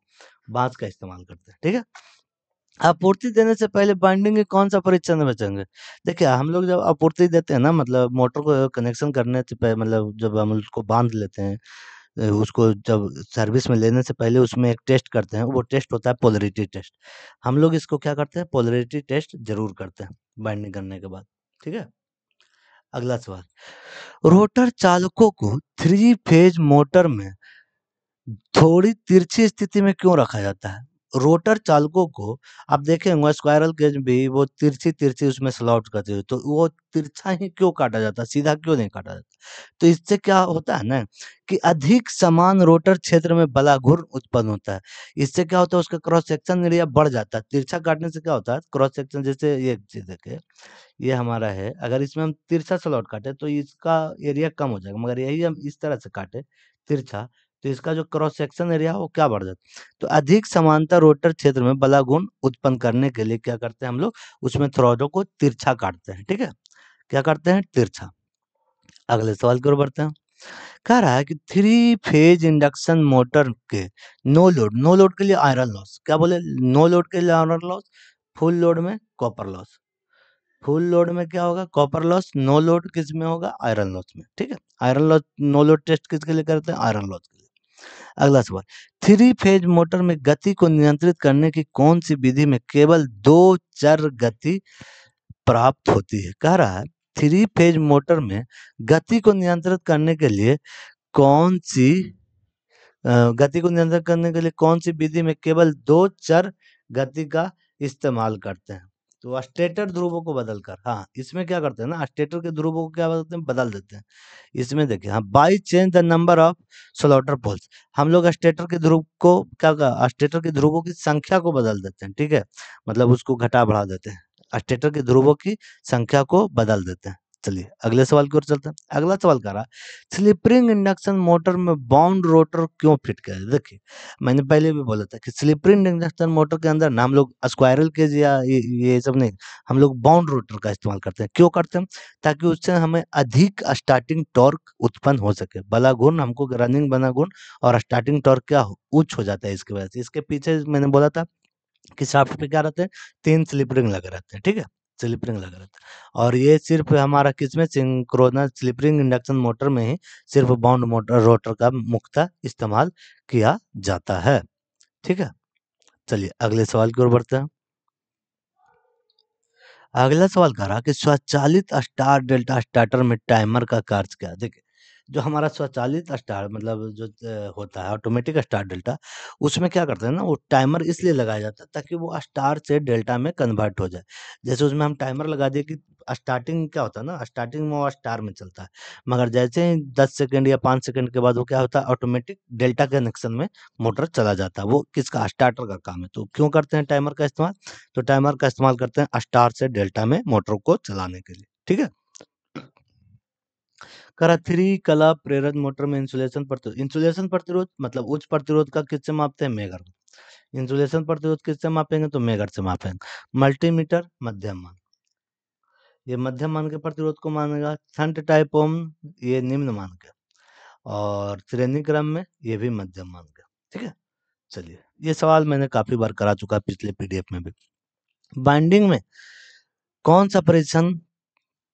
बांस का इस्तेमाल करते हैं। ठीक है, आपूर्ति देने से पहले बाइंडिंग के कौन सा परीक्षण में बचेंगे? देखिए, हम लोग जब आपूर्ति देते हैं ना, मतलब मोटर को कनेक्शन करने से पहले, मतलब जब हम उसको बांध लेते हैं, उसको जब सर्विस में लेने से पहले उसमें एक टेस्ट करते हैं, वो टेस्ट होता है पोलैरिटी टेस्ट। हम लोग इसको क्या करते हैं? पोलैरिटी टेस्ट जरूर करते हैं बाइंडिंग करने के बाद। ठीक है, अगला सवाल, रोटर चालकों को 3 फेज मोटर में थोड़ी तिरछी स्थिति में क्यों रखा जाता है? रोटर चालकों को आप देखेंगे स्क्वायरल केज भी वो तिरछी-तिरछी उसमें स्लॉट करते हुए, तो वो तिरछा ही क्यों काटा जाता है, सीधा क्यों नहीं काटा जाता? तो इससे क्या होता है ना कि अधिक समान रोटर क्षेत्र में बलाघूर्ण उत्पन्न होता है। इससे क्या होता है उसका क्रॉस सेक्शन एरिया बढ़ जाता है। तिरछा काटने से क्या होता है क्रॉस सेक्शन जैसे ये चीज़ देखिए, ये हमारा है, अगर इसमें हम तिरछा स्लॉट काटे तो इसका एरिया कम हो जाएगा, मगर यही हम इस तरह से काटे तिरछा, तो इसका जो क्रॉस सेक्शन एरिया है वो क्या बढ़ जाता है। तो अधिक समांतर रोटर क्षेत्र में बलाघूर्ण उत्पन्न करने के लिए क्या करते हैं हम लोग, उसमें थ्रेडों को तिरछा काटते हैं, ठीक है? क्या करते हैं? तिरछा। अगले सवाल की ओर बढ़ते हैं। कह रहा है कि 3 फेज इंडक्शन मोटर के नो लोड के लिए आयरन लॉस, क्या बोले? नो लोड के लिए आयरन लॉस, फुल लोड में कॉपर लॉस। फुल लोड में क्या होगा? Copper loss. नो लोड किस में होगा? आयरन लॉस में, ठीक है? Iron loss no load test किसके लिए करते हैं? आयरन लॉस के लिए। अगला सवाल, 3 फेज मोटर में गति को नियंत्रित करने की कौन सी विधि में केवल 2 चर गति प्राप्त होती है? कह रहा है 3 फेज मोटर में गति को नियंत्रित करने के लिए कौन सी गति को नियंत्रित करने के लिए कौन सी विधि में केवल 2 चर गति का इस्तेमाल करते हैं? तो स्टेटर ध्रुवों को बदलकर, हाँ, इसमें क्या करते हैं ना, स्टेटर के ध्रुवों को क्या बदलते हैं? बदल देते हैं। इसमें देखिए, हाँ, by change the number of slotter poles, हम लोग स्टेटर के ध्रुव को स्टेटर के ध्रुवों की संख्या को बदल देते हैं, ठीक है? मतलब उसको घटा बढ़ा देते हैं, स्टेटर के ध्रुवों की संख्या को बदल देते हैं। चलिए अगले सवाल की ओर चलते हैं। अगला सवाल कह रहा है, स्लिप रिंग इंडक्शन मोटर में बाउंड रोटर क्यों फिट किया जाए? देखिए, मैंने पहले भी बोला था कि स्लिप रिंग इंडक्शन मोटर के अंदर ना हम लोग स्क्वायरल केज या ये सब नहीं, हम लोग बाउंड रोटर का इस्तेमाल करते हैं। क्यों करते हैं? ताकि उससे हमें अधिक स्टार्टिंग टॉर्क उत्पन्न हो सके। बलाघूर्ण हमको रनिंग बलाघूर्ण और स्टार्टिंग टॉर्क क्या उच्च हो जाता है इसकी वजह से। इसके पीछे मैंने बोला था कि शाफ्ट पे क्या रहते हैं? 3 स्लिप रिंग लगे रहते हैं, ठीक है? स्लिप रिंग लगे रहते हैं और ये सिर्फ हमारा किसमें, synchronous slip ring induction motor में ही सिर्फ बाउंड मोटर रोटर का मुख्यतः इस्तेमाल किया जाता है, ठीक है? चलिए अगले सवाल की ओर बढ़ते हैं। अगला सवाल कह रहा कि स्वचालित स्टार डेल्टा स्टार्टर में टाइमर का कार्य क्या है? देखिए, जो हमारा स्वचालित स्टार मतलब जो होता है ऑटोमेटिक स्टार डेल्टा, उसमें क्या करते हैं ना, वो टाइमर इसलिए लगाया जाता है ताकि वो स्टार से डेल्टा में कन्वर्ट हो जाए। जैसे उसमें हम टाइमर लगा दिए कि स्टार्टिंग क्या होता है ना, स्टार्टिंग में वो स्टार में चलता है, मगर जैसे ही 10 सेकंड या 5 सेकंड के बाद वो क्या होता है, ऑटोमेटिक डेल्टा कनेक्शन में मोटर चला जाता है। वो किसका? स्टार्टर का काम है। तो क्यों करते हैं टाइमर का इस्तेमाल? तो टाइमर का इस्तेमाल करते हैं स्टार से डेल्टा में मोटर को चलाने के लिए, ठीक है? करा 3 कला प्रेरण मोटर में इंसुलेशन प्रतिरोध मतलब उच्च प्रतिरोध का किससे मापते हैं? मेगर। इंसुलेशन प्रतिरोध किससे मापेंगे? तो मेगर से मापेंगे। मल्टीमीटर मध्यम मान, ये मध्यम मान के प्रतिरोध को मानेगा। शंट टाइप ओम, ये निम्न मान के, और श्रेणी क्रम में ये भी मध्यम मान के, ठीक है? चलिए, ये सवाल मैंने काफी बार करा चुका पिछले पीडीएफ में भी। बाइंडिंग में कौन सा परीक्षण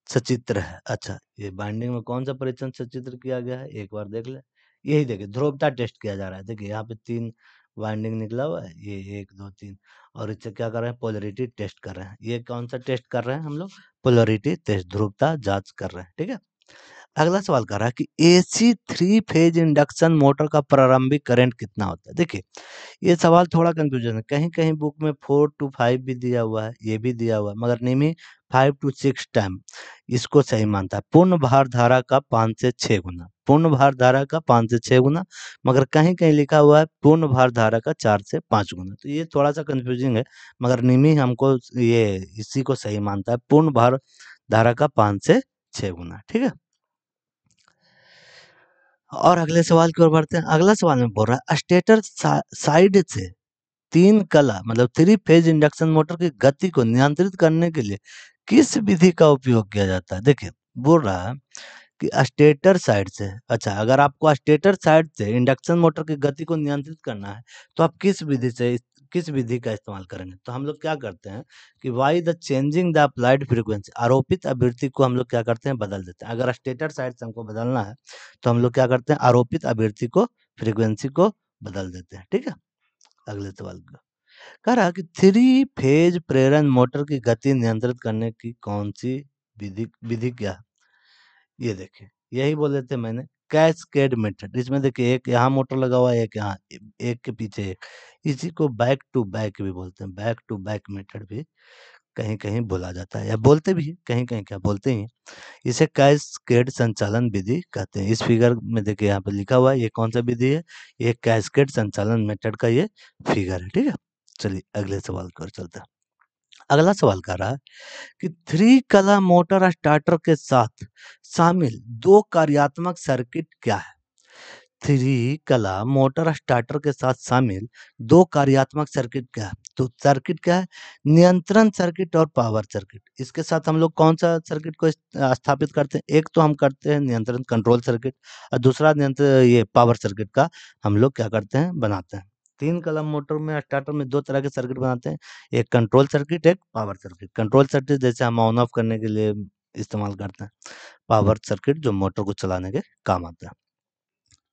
सचित्र है? अच्छा, ये बाइंडिंग में कौन सा परीक्षण सचित्र किया गया है, एक बार देख ले। यही देखिए, ध्रुवता टेस्ट किया जा रहा है। देखिए यहाँ पे 3 बाइंडिंग निकला हुआ है, ये 1 2 3, और इससे क्या कर रहे हैं? पोलैरिटी टेस्ट कर रहे हैं। ये कौन सा टेस्ट कर रहे हैं हम लोग? पोलैरिटी टेस्ट, ध्रुवता जांच कर रहे हैं, ठीक है? अगला सवाल कर रहा है कि एसी 3 फेज इंडक्शन मोटर का प्रारंभिक करंट कितना होता है? देखिए, ये सवाल थोड़ा कंफ्यूजन है। कहीं-कहीं बुक में 4 टू 5 भी दिया हुआ है, ये भी दिया हुआ है, मगर निमी 5 टू 6 टाइम इसको सही मानता है। पूर्ण भार धारा का 5 से 6 गुना, पूर्ण भार धारा का 5 से 6 गुना, मगर कहीं-कहीं लिखा हुआ है पूर्ण भार धारा का 4 से 5 गुना। तो ये थोड़ा-सा कंफ्यूजिंग है, मगर निमी हमको ये इसी को सही मानता है, पूर्ण भार धारा का 5 से 6 गुना, ठीक है? और अगले सवाल की ओर बढ़ते हैं। अगला सवाल में बोल रहा है स्टेटर साइड से 3 कला मतलब 3 फेज इंडक्शन मोटर की गति को नियंत्रित करने के लिए किस विधि का उपयोग किया जाता है? देखिए, बोल रहा है कि स्टेटर साइड से, अच्छा, अगर आपको स्टेटर साइड से इंडक्शन मोटर की गति को नियंत्रित करना है तो आप किस विधि का इस्तेमाल करेंगे? तो हम लोग क्या करते हैं कि why the changing the applied frequency, आरोपित आवृत्ति को हम लोग क्या करते हैं? बदल देते हैं। अगर स्टेटर साइड से हमको बदलना है तो हम लोग क्या करते हैं? आरोपित आवृत्ति को, फ्रीक्वेंसी को बदल देते हैं, ठीक है? अगले सवाल का कह रहा कि 3 फेज प्रेरण मोटर की गति नियंत्रित करने की कौन सी विधि विधि क्या है? ये देखिए, यही बोले थे मैंने, कैस्केड मेथड। इसमें देखिए एक यहाँ मोटर लगा हुआ है, एक यहाँ, एक के पीछे एक। इसी को बैक टू बैक भी बोलते हैं, बैक टू बैक मेथड भी कहीं-कहीं बोला जाता है, या बोलते भी हैं, कहीं-कहीं क्या बोलते ही हैं। इसे कैस्केड संचालन विधि कहते हैं। इस फिगर में देखिए यहाँ पे लिखा हुआ है, ये कौन सा विधि है? ये कैस्केड संचालन मेथड का ये फिगर है, ठीक है? चलिए अगले सवाल की ओर चलते हैं। अगला सवाल कह रहा है कि थ्री कला मोटर स्टार्टर के साथ शामिल दो कार्यात्मक सर्किट क्या है? थ्री कला मोटर स्टार्टर के साथ शामिल दो कार्यात्मक सर्किट क्या है? तो सर्किट क्या है? नियंत्रण सर्किट और पावर सर्किट। इसके साथ हम लोग कौन सा सर्किट को स्थापित करते हैं? एक तो हम करते हैं नियंत्रण कंट्रोल सर्किट, और दूसरा नियंत्रण ये पावर सर्किट का हम लोग क्या करते हैं? बनाते हैं। तीन कलम मोटर में स्टार्टर में दो तरह के सर्किट बनाते हैं, एक कंट्रोल सर्किट, एक पावर सर्किट। कंट्रोल सर्किट जैसे हम ऑन ऑफ करने के लिए इस्तेमाल करते हैं, पावर सर्किट जो मोटर को चलाने के काम आता है।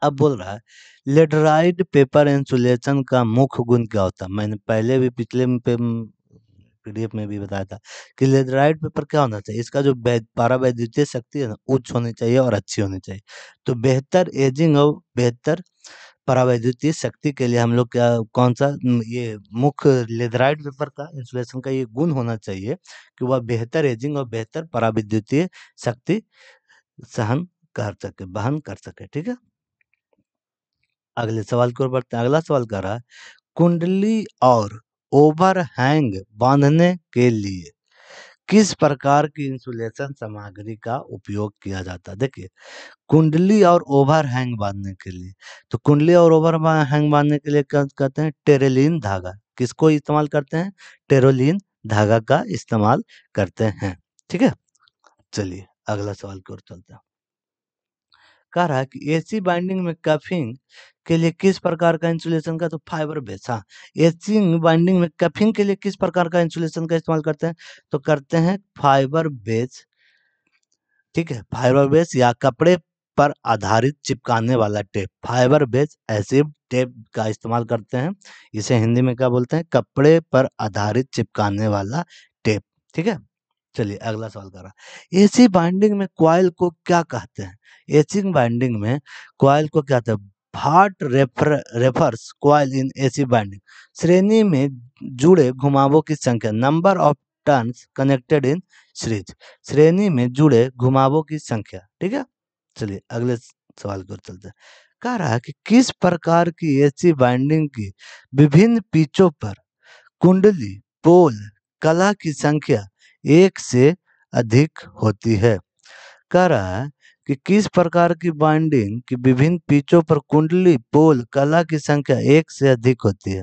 अब बोल रहा है लेटराइट पेपर इंसुलेशन का मुख्य गुण क्या होता है? मैंने पहले भी पिछले पीडीएफ में भी बताया था कि लेटराइट पेपर क्या होना चाहिए, इसका जो पारावैद्युतीय शक्ति है ना, उच्च होनी चाहिए और अच्छी होनी चाहिए। तो बेहतर एजिंग और बेहतर परावैद्युतीय शक्ति के लिए हम लोग क्या कौन सा ये मुख्य लेटराइट पेपर का इंसुलेशन का ये गुण होना चाहिए कि वह बेहतर एजिंग और बेहतर परावैद्युतीय शक्ति सहन कर सके, वहन कर सके, ठीक है? अगले सवाल की ओर बढ़ते हैं। अगला सवाल कह रहा है कुंडली और ओवरहैंग बांधने के लिए किस प्रकार की इंसुलेशन सामग्री का उपयोग किया जाता है? देखिए, कुंडली और ओवरहैंग बांधने के लिए, तो कुंडली और ओवरहैंग बांधने के लिए क्या कहते हैं? टेरेलिन धागा। किसको इस्तेमाल करते हैं? टेरोलिन धागा का इस्तेमाल करते हैं, ठीक है? चलिए अगला सवाल की ओर चलते हैं। कह रहा है कि एसी बाइंडिंग में कफिंग के लिए किस प्रकार का इंसुलेशन का? तो फाइबर बेस। हाँ, एसी बाइंडिंग में कफिंग के लिए किस प्रकार का इंसुलेशन का इस्तेमाल करते हैं? तो करते हैं फाइबर बेस, ठीक है? फाइबर बेस या कपड़े पर आधारित चिपकाने वाला tape, fibre base acid tape का इस्तेमाल करते हैं। इसे हिंदी में क्या बोलते हैं? कपड़े पर आधारित चिपकाने वाला टेप, ठीक है? चलिए अगला सवाल कर रहा है एसी बाइंडिंग में कॉइल को क्या कहते हैं? एसी बाइंडिंग में कॉइल को क्या कहते हैं? भाट refers coil in AC binding श्रेणी में जुड़े घुमावों की संख्या, number of turns connected in series, श्रेणी में जुड़े घुमावों की संख्या, ठीक है? चलिए अगले सवाल की ओर चलते हैं। कह रहा है कि किस प्रकार की एसी बाइंडिंग की विभिन्न पिचों पर कुंडली पोल कला की संख्या एक से अधिक होती है? कह रहा है कि किस प्रकार की बाइंडिंग की विभिन्न पिचों पर कुंडली पोल कला की संख्या एक से अधिक होती है?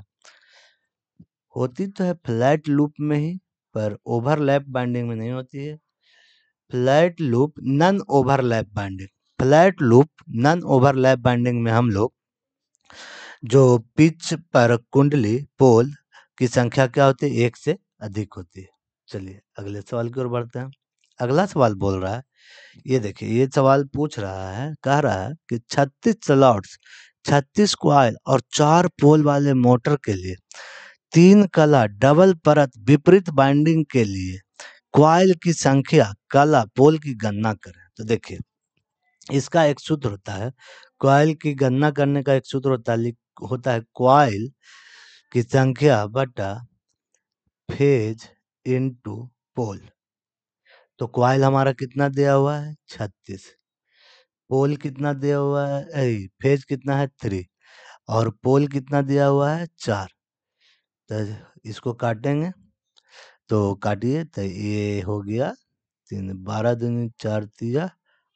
होती तो है फ्लैट लूप में ही, पर ओवरलैप बाइंडिंग में नहीं होती है। Flat loop non overlap binding, flat loop non overlap binding में हम लोग जो पिच पर कुंडली पोल की संख्या क्या होती है? एक से अधिक होती है। चलिए अगले सवाल की ओर बढ़ते हैं। अगला सवाल बोल रहा है, ये देखिए, ये सवाल पूछ रहा है, कह रहा है कि 36 स्लॉट्स, 36 कॉइल और 4 पोल वाले मोटर के लिए 3 कला डबल परत विपरीत बाइंडिंग के लिए कॉइल की संख्या कला पोल की गणना करें। तो देखिए, इसका एक सूत्र होता है, कॉइल की गणना करने का एक सूत्र होता है कॉइल की संख्या बटा फेज इनटू पोल। तो कॉइल हमारा कितना दिया हुआ है? 36। पोल कितना दिया हुआ है? फेज कितना है? 3। और पोल कितना दिया हुआ है? 4। तो इसको काटेंगे, तो काटिए, तो ये हो गया 3, 12 दूनी 4 तिया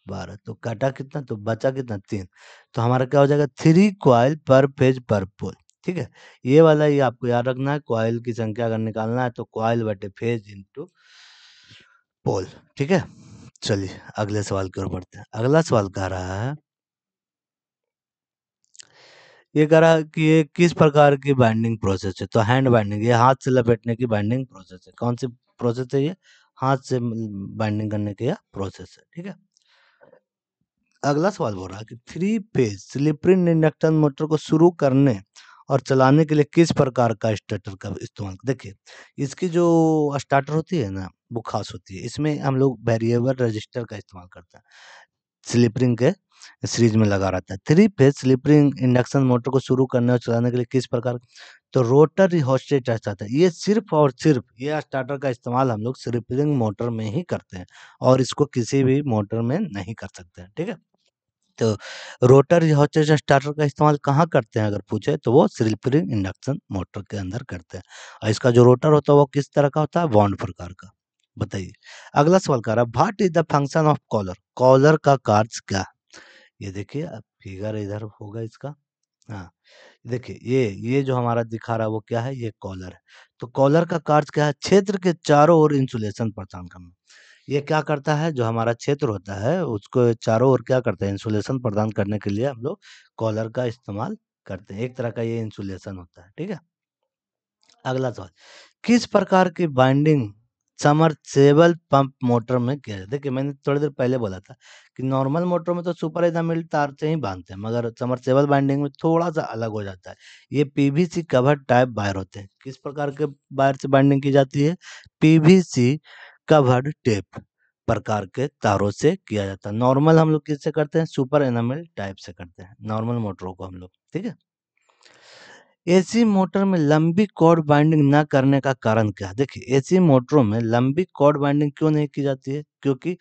12, तो काटा कितना? तो बचा कितना? 3। तो हमारा क्या हो जाएगा? 3 कॉइल पर फेज पर पोल, ठीक है? ये वाला ये आपको याद रखना है, कॉइल की संख्या अगर निकालना है तो कॉइल बटे फेज इंटू पोल, ठीक है? चलिए अगले सवाल की ओर बढ़ते हैं। अगला सवाल कह रहा है, ये कह रहा है कि ये किस प्रकार की बाइंडिंग प्रोसेस है? तो हैंड बाइंडिंग, ये हाथ से लपेटने की बाइंडिंग प्रोसेस है। कौन सी प्रोसेस है ये? हाथ से बाइंडिंग करने की प्रोसेस है, ठीक है? अगला सवाल बोल रहा है कि 3 phase slip ring induction motor को शुरू करने और चलाने के लिए किस प्रकार का स्टार्टर का इस्तेमाल? देखिए, इसकी जो स्टार्टर होती है ना, वो खास होती है। इसमें हम लोग वेरिएबल रजिस्टर का इस्तेमाल करते हैं। स्लिप रिंग के सीरीज में लगा रहता है। 3 phase slip ring induction motor को शुरू करने और चलाने के लिए किस प्रकार, तो रोटर रिहोस्टेट स्टार्टर, ये सिर्फ और सिर्फ ये स्टार्टर का इस्तेमाल हम लोग स्लिप रिंग मोटर में ही करते हैं और इसको किसी भी मोटर में नहीं कर सकते हैं, ठीक है। तो रोटर रिहोस्टेट स्टार्टर का इस्तेमाल कहाँ करते हैं अगर पूछे तो वो स्लिप रिंग इंडक्शन मोटर के अंदर करते हैं और इसका जो रोटर होता है वो किस तरह का होता है, वाउंड प्रकार का। बताइए। अगला सवाल कह रहा है what is the function of collar, collar का कार्य क्या है। ये देखिए अब फिगर इधर होगा इसका। हाँ, देखिए ये जो हमारा दिखा रहा है वो क्या है, ये कॉलर है। तो कॉलर का कार्य क्या है, क्षेत्र के चारों ओर इंसुलेशन प्रदान करना। ये क्या करता है, जो हमारा क्षेत्र होता है उसको चारों ओर क्या करते हैं, इंसुलेशन प्रदान करने के लिए हम लोग कॉलर का इस्तेमाल करते हैं। एक तरह का ये इंसुलेशन होता है, ठीक है। अगला सवाल, किस प्रकार की बाइंडिंग समरसेबल पंप मोटर में किया जाता है। देखिए मैंने थोड़ी देर पहले बोला था कि नॉर्मल मोटर में तो सुपर एनामेल तार से ही बांधते हैं, मगर समरसेबल बाइंडिंग में थोड़ा सा अलग हो जाता है। ये पीवीसी कवर टाइप वायर होते हैं। किस प्रकार के वायर से बाइंडिंग की जाती है, पीवीसी कवर्ड टेप प्रकार के तारों से किया जाता है। नॉर्मल हम लोग किससे करते हैं, सुपर एनामेल टाइप से करते हैं नॉर्मल मोटरों को हम लोग, ठीक है। एसी मोटर में लंबी कॉर्ड बाइंडिंग न करने का कारण क्या है। देखिए एसी मोटरों में लंबी कॉर्ड बाइंडिंग क्यों नहीं की जाती है, क्योंकि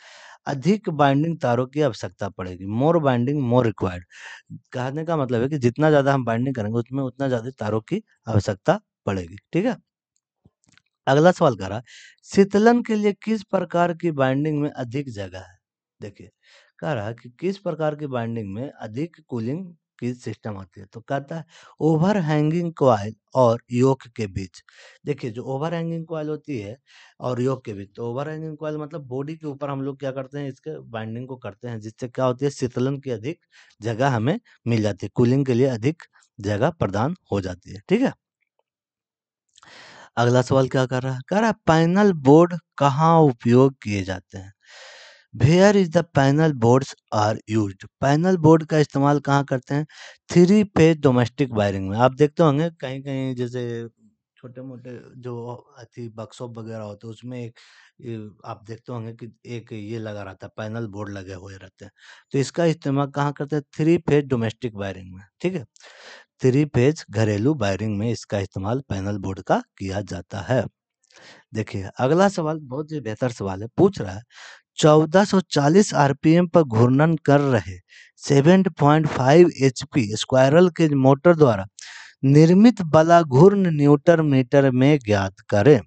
अधिक बाइंडिंग तारों की आवश्यकता पड़ेगी। मोर बाइंडिंग मोर रिक्वायर्ड, कहने का मतलब है कि जितना ज्यादा हम बाइंडिंग करेंगे उसमें उतना ज्यादा तारों की आवश्यकता पड़ेगी, ठीक है। अगला सवाल कह रहा है शीतलन के लिए किस प्रकार की बाइंडिंग में अधिक जगह है। देखिए कह रहा है कि किस प्रकार की बाइंडिंग में अधिक कूलिंग की सिस्टम होती है, तो कहता है ओवर हैंगिंग कॉइल और योक के बीच। देखिए जो ओवर हैंगिंग कॉइल होती है और योक के बीच, तो ओवर हैंगिंग कॉइल मतलब बॉडी के ऊपर हम लोग क्या करते हैं, इसके बाइंडिंग को करते हैं, जिससे क्या होती है, शीतलन की अधिक जगह हमें मिल जाती है, कूलिंग के लिए अधिक जगह प्रदान हो जाती है, ठीक है। अगला सवाल क्या कर रहा है, कह रहा है पैनल बोर्ड कहाँ उपयोग किए जाते हैं। Where is the panel boards are used, panel board का इस्तेमाल कहाँ करते हैं, 3 फेज डोमेस्टिक वायरिंग में। आप देखते होंगे कहीं कहीं जैसे छोटे मोटे जो अति वर्कशॉप वगैरह होते हैं उसमें एक आप देखते होंगे कि एक ये लगा रहता है, पैनल बोर्ड लगे हुए रहते हैं। तो इसका इस्तेमाल कहाँ करते हैं, 3 फेज डोमेस्टिक वायरिंग में, ठीक है। 3 फेज घरेलू वायरिंग में इसका इस्तेमाल पैनल बोर्ड का किया जाता है। देखिए अगला सवाल बहुत ही बेहतर सवाल है, पूछ रहा है 1440 आरपीएम पर घूर्णन कर रहे 7.5 एचपी स्क्वायरल केज मोटर द्वारा निर्मित बला घूर्ण न्यूटन मीटर में ज्ञात करें।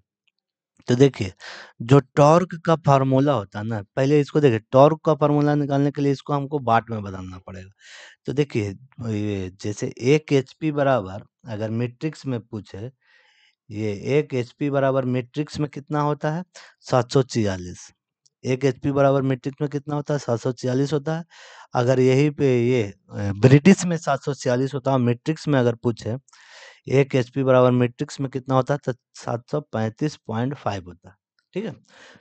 तो देखिए जो टॉर्क का फार्मूला होता है ना, पहले इसको देखिए, टॉर्क का फार्मूला निकालने के लिए इसको हमको वाट में बदलना पड़ेगा। तो देखिए ये जैसे 1 एचपी बराबर, अगर मैट्रिक्स में पूछे, ये 1 एचपी बराबर मैट्रिक्स में कितना होता है, 746। 1 एचपी बराबर मैट्रिक्स में कितना होता है, 746 होता है। अगर यही पे ये ब्रिटिश में 746 होता है, मैट्रिक्स में अगर पूछे 1 एचपी बराबर मैट्रिक्स में कितना होता है, तो 735.5 होता है, ठीक है।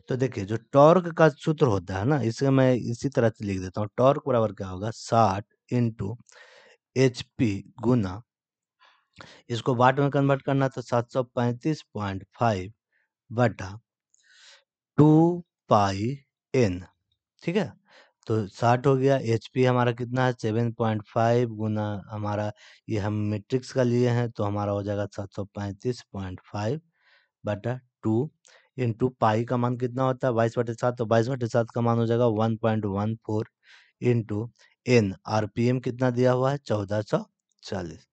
तो देखिए जो टॉर्क का सूत्र होता है ना, इसे मैं इसी तरह से लिख देता हूँ, टॉर्क बराबर क्या होगा, 60 इंटू एचपी गुना, इसको वाट में कन्वर्ट करना तो 735.5 बटा 2 पाई एन, ठीक है। तो 60 हो गया, एचपी हमारा कितना है 7.5 गुना हमारा, ये हम मैट्रिक्स का लिए हैं तो हमारा हो जाएगा 735.5 बटा 2 इंटू पाई का मान कितना होता है 22/7, तो 22/7 का मान हो जाएगा 1.14 इंटू एन, आरपीएम कितना दिया हुआ है 1440।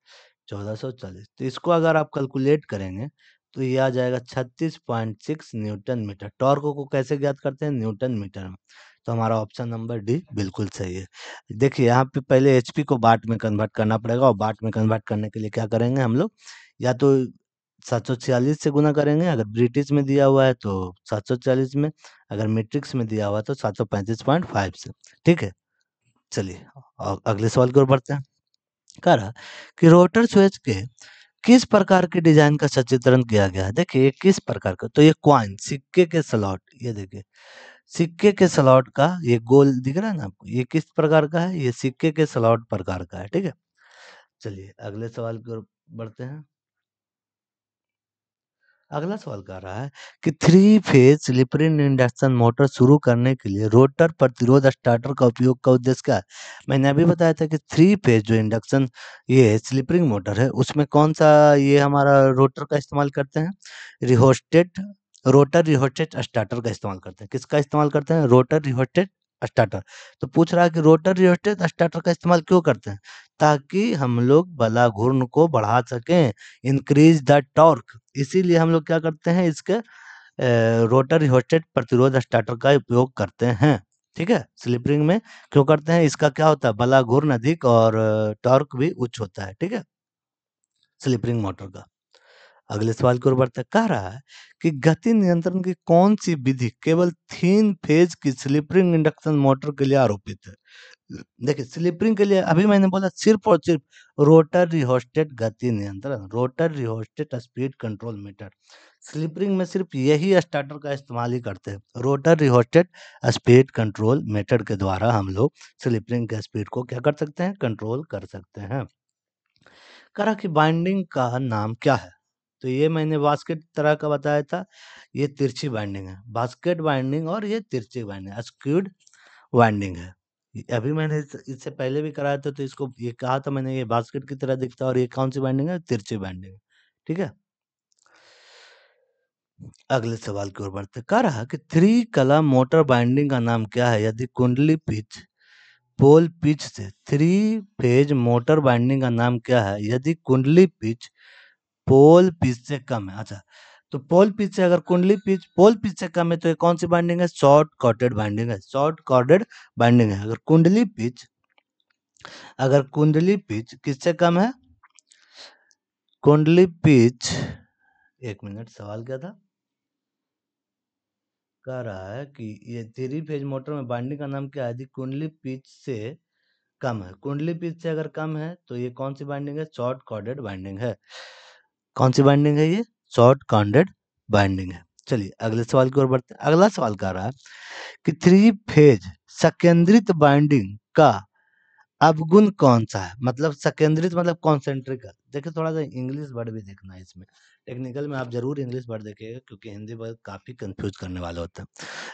1440, तो इसको अगर आप कैलकुलेट करेंगे तो ये आ जाएगा 36.6 न्यूटन मीटर। टॉर्क को कैसे ज्ञात करते हैं, न्यूटन मीटर में। तो हमारा ऑप्शन नंबर डी बिल्कुल सही है। देखिए यहाँ पे पहले एचपी को वाट में कन्वर्ट करना पड़ेगा और वाट में कन्वर्ट करने के लिए क्या करेंगे हम लोग, या तो 746 से गुना करेंगे, अगर ब्रिटिश में दिया हुआ है तो 740 में, अगर मैट्रिक्स में दिया हुआ है तो 735.5 से, ठीक है। चलिए और अगले सवाल की ओर बढ़ते हैं। कह रहा कि रोटर स्विच के किस प्रकार के डिजाइन का सचित्रण किया गया है। देखिए ये किस प्रकार का, तो ये क्वाइन सिक्के के स्लॉट, ये देखिए सिक्के के स्लॉट का ये गोल दिख रहा है ना आपको, ये किस प्रकार का है, ये सिक्के के स्लॉट प्रकार का है, ठीक है। चलिए अगले सवाल की ओर बढ़ते हैं। अगला सवाल कह रहा है कि three phase slip ring induction motor शुरू करने के लिए रोटर प्रतिरोध स्टार्टर का उपयोग का उद्देश्य क्या है? मैंने अभी बताया था कि थ्री फेज जो इंडक्शन ये स्लिप रिंग मोटर है उसमें कौन सा ये हमारा रोटर का इस्तेमाल करते हैं, रिहोस्टेट रोटर रिहोस्टेट स्टार्टर का इस्तेमाल करते हैं। किसका इस्तेमाल करते हैं? Rotor rheostat starter. तो पूछ रहा है कि रोटर रिहोस्टेट स्टार्टर का इस्तेमाल क्यों करते हैं? ताकि हम लोग बला घूर्ण को बढ़ा सकें, इंक्रीज द टॉर्क। इसीलिए हम लोग क्या करते हैं, इसके रोटर रिहोस्टेट प्रतिरोध स्टार्टर का उपयोग करते हैं। ठीक है, स्लिप रिंग में क्यों करते हैं? इसका क्या होता है, बला घूर्ण अधिक और टॉर्क भी उच्च होता है। ठीक है, स्लिप रिंग मोटर का। अगले सवाल की ओर बढ़ते हैं। कह रहा है कि गति नियंत्रण की कौन सी विधि केवल तीन फेज की स्लिप रिंग इंडक्शन मोटर के लिए आरोपित है? देखिए, स्लिप रिंग के लिए अभी मैंने बोला सिर्फ और सिर्फ रोटर रिहोस्टेट गति नियंत्रण, rotor rheostat speed control meter. Slip ring में सिर्फ यही स्टार्टर का इस्तेमाल ही करते हैं। Rotor rheostat speed control method के द्वारा हम लोग स्लिप रिंग के स्पीड को क्या कर सकते हैं, कंट्रोल कर सकते हैं। करा कि बाइंडिंग का नाम क्या है? तो ये मैंने बास्केट तरह का बताया था, ये तिरछी बाइंडिंग है। बास्केट बाइंडिंग और ये तिरछी बाइंडिंग, स्क्यूड बाइंडिंग है। अभी मैंने इससे पहले भी कराया था, तो इसको ये कहा था मैंने, ये बास्केट की तरह दिखता है। और ये कौन सी बाइंडिंग है? तिरछी बाइंडिंग। ठीक है, अगले सवाल की ओर बढ़ते। कह रहा कि थ्री कला मोटर बाइंडिंग का नाम क्या है यदि कुंडली पिच पोल पिच से थ्री फेज मोटर बाइंडिंग का नाम क्या है यदि कुंडली पिच पोल पिच से कम है? अच्छा, तो पोल पिच से अगर कुंडली पिच पोल पिच से कम है तो ये कौन सी बाइंडिंग है? शॉर्ट कॉर्डेड बाइंडिंग है। शॉर्ट कॉर्डेड बाइंडिंग है। अगर कुंडली पिच किससे कम है? कुंडली पिच, एक मिनट, सवाल क्या था? कह रहा है कि ये थ्री फेज मोटर में बाइंडिंग का नाम क्या है यदि कुंडली पिच से कम है? कुंडली पिच से अगर कम है तो ये कौन सी बाइंडिंग है? शॉर्ट कॉर्डेड बाइंडिंग है। कौन सी बाइंडिंग है ये? शॉर्ट कॉर्डेड बाइंडिंग है। चलिए अगले सवाल की ओर बढ़ते हैं। अगला सवाल कह रहा है कि थ्री फेज संकेंद्रित बाइंडिंग का अवगुण कौन-सा है? मतलब संकेंद्रित मतलब कॉन्सेंट्रिक। देखिए, थोड़ा-सा इंग्लिश वर्ड भी देखना है इसमें। टेक्निकल में आप ज़रूर इंग्लिश वर्ड देखिएगा क्योंकि हिंदी वर्ड काफ़ी कन्फ्यूज़ करने वाले होते हैं।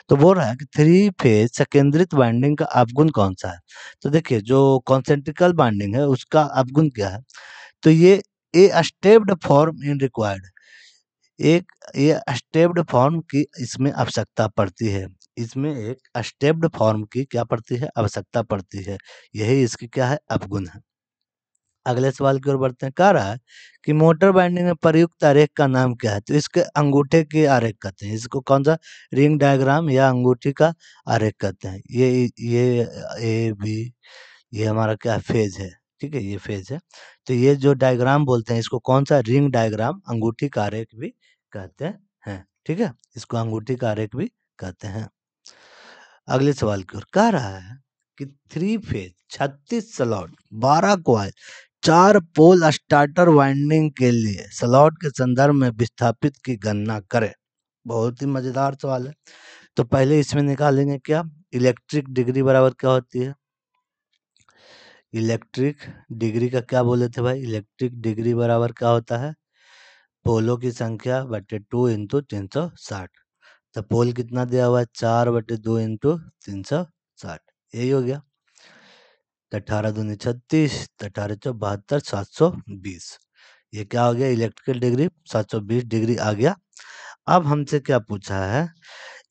तो बोल रहा है कि थ्री फेज संकेंद्रित बाइंडिंग का अवगुण कौन-सा है? तो देखिए, जो कॉन्सेंट्रिकल बाइंडिंग है उसका अवगुण क्या है? तो ये स्टेप्ड फॉर्म इन रिक्वायर्ड, एक ये स्टेप्ड फॉर्म की इसमें आवश्यकता पड़ती है। इसमें एक स्टेप्ड फॉर्म की क्या पड़ती है? आवश्यकता पड़ती है। यही इसकी क्या है? अवगुण है। अगले सवाल की ओर बढ़ते हैं। कह रहा है कि मोटर बाइंडिंग में प्रयुक्त आरेख का नाम क्या है? तो इसके अंगूठे के आरेख कहते हैं। इसको कौन सा? रिंग डायग्राम या अंगूठी का आरेख कहते हैं। ये ए बी, ये हमारा क्या फेज है। ठीक है, ये फेज है। तो ये जो डायग्राम बोलते हैं इसको कौन सा? रिंग डायग्राम, अंगूठी का आरेख भी कहते हैं। ठीक है, इसको अंगूठी का आरेख भी कहते हैं। अगले सवाल की ओर। कह रहा है कि थ्री फेज 36 स्लॉट 12 कॉइल 4 पोल स्टार्टर वाइंडिंग के लिए स्लॉट के संदर्भ में विस्थापित की गणना करें। बहुत ही मजेदार सवाल है। तो पहले इसमें निकालेंगे क्या? इलेक्ट्रिक डिग्री बराबर क्या होती है? इलेक्ट्रिक डिग्री का क्या बोले थे भाई? इलेक्ट्रिक डिग्री बराबर क्या होता है? पोलों की संख्या बटे 2 इंटू 360। तो पोल कितना दिया हुआ है? 4 बटे 2 इंटू 360। यही हो गया। 18 दूनी 36, 18 चौ 72, 720। ये क्या हो गया? इलेक्ट्रिकल डिग्री 720 डिग्री आ गया। अब हमसे क्या पूछा है?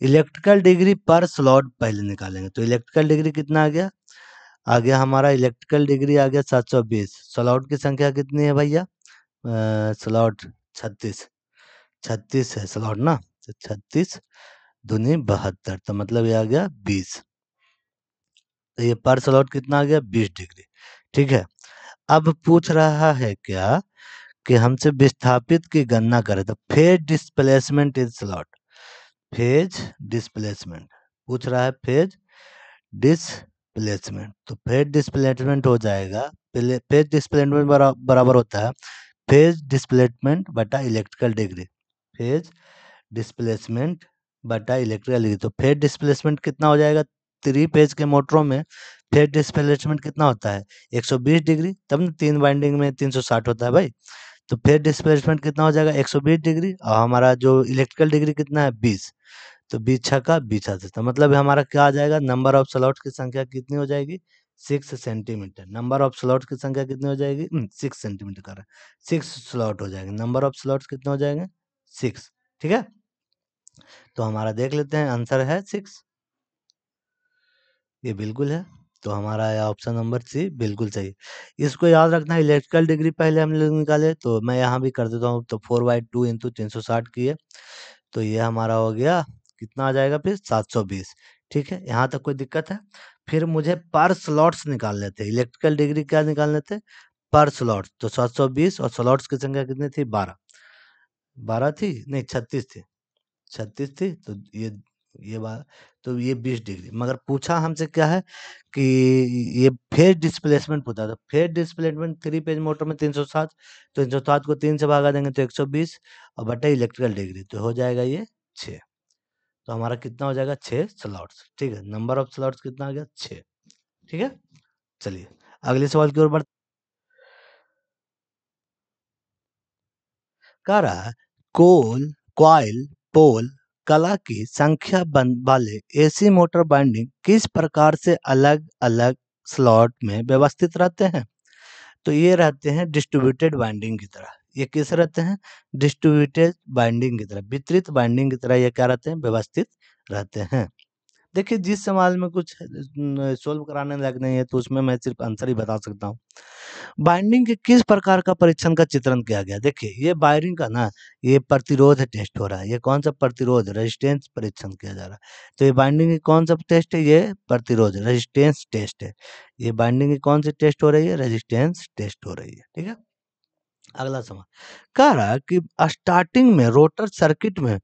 इलेक्ट्रिकल डिग्री पर स्लॉट पहले निकालेंगे। तो इलेक्ट्रिकल डिग्री कितना आ गया हमारा इलेक्ट्रिकल डिग्री आ गया 720। स्लॉट की संख्या कितनी है भैया? स्लॉट 36, 36 है स्लॉट ना। तो 36 दूनी 72, तो मतलब ये आ गया 20। तो ये पर स्लॉट कितना आ गया? 20 डिग्री। ठीक है, अब पूछ रहा है क्या कि हमसे विस्थापित की गणना करें। तो phase displacement in slot, phase displacement पूछ रहा है। फेज डिस्प्लेसमेंट, तो फेज डिस्प्लेसमेंट हो जाएगा। पहले फेज डिस्प्लेसमेंट बराबर होता है फेज डिस्प्लेसमेंट बटा इलेक्ट्रिकल डिग्री। फेज डिस्प्लेसमेंट बटा इलेक्ट्रिकल डिग्री। तो फेज डिस्प्लेसमेंट कितना हो जाएगा? थ्री फेज के मोटरों में फेज डिस्प्लेसमेंट कितना होता है? 120 डिग्री। तब ना तीन वाइंडिंग में 360 होता है भाई। तो फेज डिस्प्लेसमेंट कितना हो जाएगा 120 डिग्री, और हमारा जो इलेक्ट्रिकल डिग्री कितना है 20, तो 20 छक्का 20 था, मतलब हमारा क्या आ जाएगा, नंबर ऑफ स्लॉट की संख्या कितनी हो जाएगी 6 सेंटीमीटर। नंबर ऑफ स्लॉट की संख्या कितनी हो जाएगी 6 सेंटीमीटर कर रहा है, 6 स्लॉट हो जाएंगे, नंबर ऑफ स्लॉट्स कितने हो जाएंगे 6। ठीक है, तो हमारा देख लेते हैं, आंसर है 6, ये बिल्कुल है। तो हमारा ऑप्शन नंबर सी बिल्कुल सही। इसको याद रखना, इलेक्ट्रिकल डिग्री पहले हम लोग निकाले, तो मैं यहाँ भी कर देता हूँ, तो 4/2 इंटू 360 की है, तो ये हमारा हो गया, कितना आ जाएगा फिर 720। ठीक है, यहाँ तक कोई दिक्कत है? फिर मुझे पर स्लॉट्स निकालने थे, इलेक्ट्रिकल डिग्री क्या निकालने थे, पर स्लॉट, तो 720, और स्लॉट्स की संख्या कितनी थी 12, 12 थी नहीं 36 थी, 36 थी, तो ये बात, तो ये 20 डिग्री, मगर पूछा हमसे क्या है कि ये फेज डिस्प्लेसमेंट पूछा था, फेज डिस्प्लेसमेंट 3 फेज मोटर में 360, तो 360 को 3 से भागा देंगे तो 120, और बटे इलेक्ट्रिकल डिग्री, तो हो जाएगा ये 6। तो हमारा कितना हो जाएगा 6 स्लॉट्स। ठीक है, नंबर ऑफ स्लॉट्स कितना आ गया 6। ठीक है, चलिए अगले सवाल की ओर बढ़, कह रहा है कोल कॉइल पोल कला की संख्या वाले एसी मोटर बाइंडिंग किस प्रकार से अलग अलग स्लॉट में व्यवस्थित रहते हैं? तो ये रहते हैं डिस्ट्रीब्यूटेड बाइंडिंग की तरह। ये किस रहते हैं? डिस्ट्रीब्यूटेड बाइंडिंग की तरह, वितरित बाइंडिंग की तरह ये क्या रहते हैं? व्यवस्थित रहते हैं। देखिए, जिस सवाल में कुछ सोल्व कराने लायक नहीं है, तो उसमें मैं सिर्फ आंसर ही बता सकता हूँ। बाइंडिंग के किस प्रकार का परीक्षण का चित्रण किया गया? देखिए, ये वायरिंग का ना, ये प्रतिरोध टेस्ट हो रहा है। ये कौन सा प्रतिरोध, रेजिस्टेंस परीक्षण किया जा रहा है। तो ये बाइंडिंग की कौन सा टेस्ट है? ये प्रतिरोध रेजिस्टेंस टेस्ट है। ये बाइंडिंग की कौन सी टेस्ट हो रही है? रेजिस्टेंस टेस्ट हो रही है। ठीक है, अगला सवाल कह रहा है कि स्टार्टिंग में रोटर सर्किट में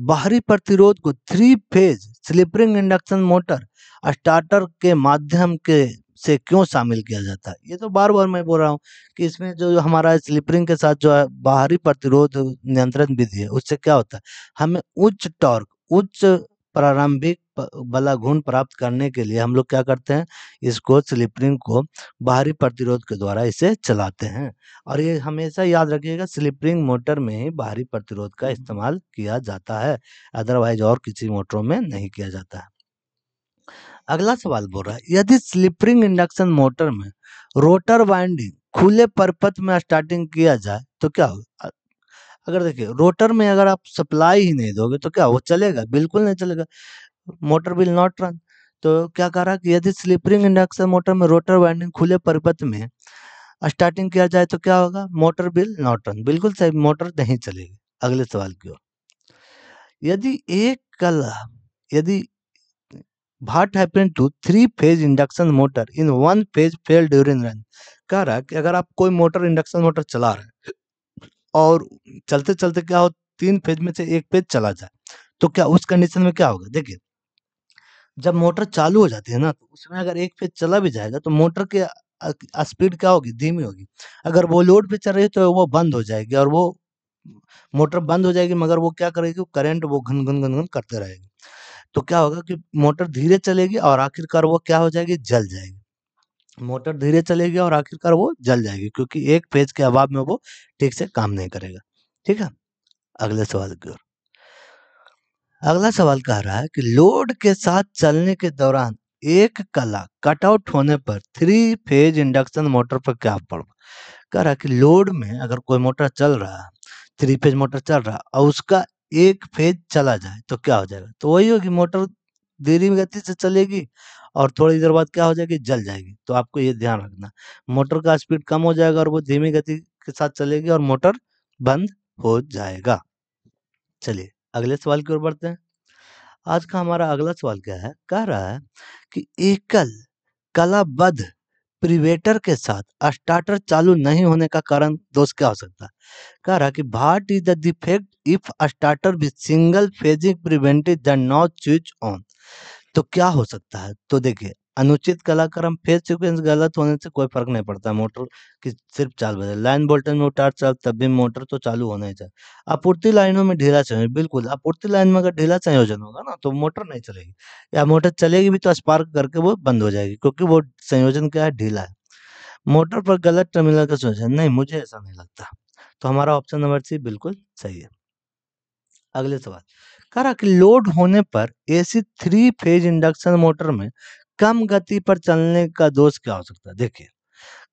बाहरी प्रतिरोध को 3 phase slip ring induction motor starter के माध्यम के से क्यों शामिल किया जाता है? ये तो बार बार मैं बोल रहा हूँ कि इसमें जो हमारा स्लिप रिंग के साथ जो है बाहरी प्रतिरोध नियंत्रण विधि है, उससे क्या होता है, हमें उच्च टॉर्क, उच्च प्रारंभिक बला गुण प्राप्त करने के लिए हम लोग क्या करते हैं, इसको स्लिप रिंग को बाहरी प्रतिरोध के द्वारा इसे चलाते हैं। और ये हमेशा याद रखिएगा, स्लिप रिंग मोटर में ही बाहरी प्रतिरोध का इस्तेमाल किया जाता है, अदरवाइज और किसी मोटरों में नहीं किया जाता है। अगला सवाल बोल रहा है, यदि स्लिप रिंग इंडक्शन मोटर में रोटर वाइंडिंग खुले परिपथ में स्टार्टिंग किया जाए तो क्या होगा? अगर देखिए, रोटर में अगर आप सप्लाई ही नहीं दोगे तो क्या वो चलेगा? बिल्कुल नहीं चलेगा, मोटर विल नॉट रन। तो क्या कह रहा है कि यदि स्लिप रिंग इंडक्शन मोटर में रोटर वाइंडिंग खुले परिपथ में स्टार्टिंग किया जाए तो क्या होगा? मोटर विल नॉट रन, बिल्कुल सही, मोटर नहीं चलेगी। अगले सवाल की ओर, यदि एक कला यदि what happened to 3 phase induction motor in 1 phase fail during run, कह रहा है कि अगर आप कोई मोटर इंडक्शन मोटर चला रहे हैं और चलते चलते क्या हो, 3 फेज में से एक फेज चला जाए, तो क्या उस कंडीशन में क्या होगा? देखिए, जब मोटर चालू हो जाती है ना, तो उसमें अगर एक फेज चला भी जाएगा तो मोटर के स्पीड क्या होगी? धीमी होगी। अगर वो लोड पे चल रही है तो वो बंद हो जाएगी, और वो मोटर बंद हो जाएगी, मगर वो क्या करेगी, वो करंट वो घन घन घन घन करते रहेगी। तो क्या होगा कि मोटर धीरे चलेगी और आखिरकार वो क्या हो जाएगी? जल जाएगी। मोटर धीरे चलेगी और आखिरकार वो जल जाएगी, क्योंकि एक फेज के अभाव में वो ठीक से काम नहीं करेगा। ठीक है, अगले सवाल की ओर। अगला सवाल कह रहा है कि लोड के साथ चलने के दौरान एक कला कटआउट होने पर 3 फेज इंडक्शन मोटर पर क्या पड़ेगा? कह रहा है कि लोड में अगर कोई मोटर चल रहा है, 3 फेज मोटर चल रहा है, और उसका एक फेज चला जाए तो क्या हो जाएगा? तो वही होगी, मोटर धीमी गति से चलेगी और थोड़ी देर बाद क्या हो जाएगी? जल जाएगी। तो आपको ये ध्यान रखना, मोटर का स्पीड कम हो जाएगा और वो धीमी गति के साथ चलेगी और मोटर बंद हो जाएगा। चलिए अगले सवाल की ओर बढ़ते हैं। आज का हमारा अगला सवाल क्या है? कह रहा है कि एकल कलाबद्ध प्रिवेटर के साथ स्टार्टर चालू नहीं होने का कारण दोष क्या हो सकता है? कह रहा है कि what is the defect if starter with single phasing prevented the not switch on? तो क्या हो सकता है? तो देखिए, अनुचित कलाक्रम फेज सीक्वेंस गलत होने से कोई फर्क नहीं पड़ता, मोटर की सिर्फ चाल बदल, लाइन वोल्टेज में उतार चढ़ तब भी मोटर तो चालू होना ही चाहिए। आपूर्ति लाइनों में ढीला संयोजन, बिल्कुल आपूर्ति लाइन में अगर ढीला संयोजन होगा ना तो मोटर नहीं चलेगी, या मोटर चलेगी भी तो स्पार्क करके वो बंद हो जाएगी, क्योंकि वो संयोजन क्या है? ढीला है। मोटर पर गलत टर्मिनल का संयोजन, नहीं मुझे ऐसा नहीं लगता। तो हमारा ऑप्शन नंबर सी बिल्कुल सही है। अगले सवाल कह रहा कि लोड होने पर एसी 3 फेज इंडक्शन मोटर में कम गति पर चलने का दोष क्या हो सकता है। देखिए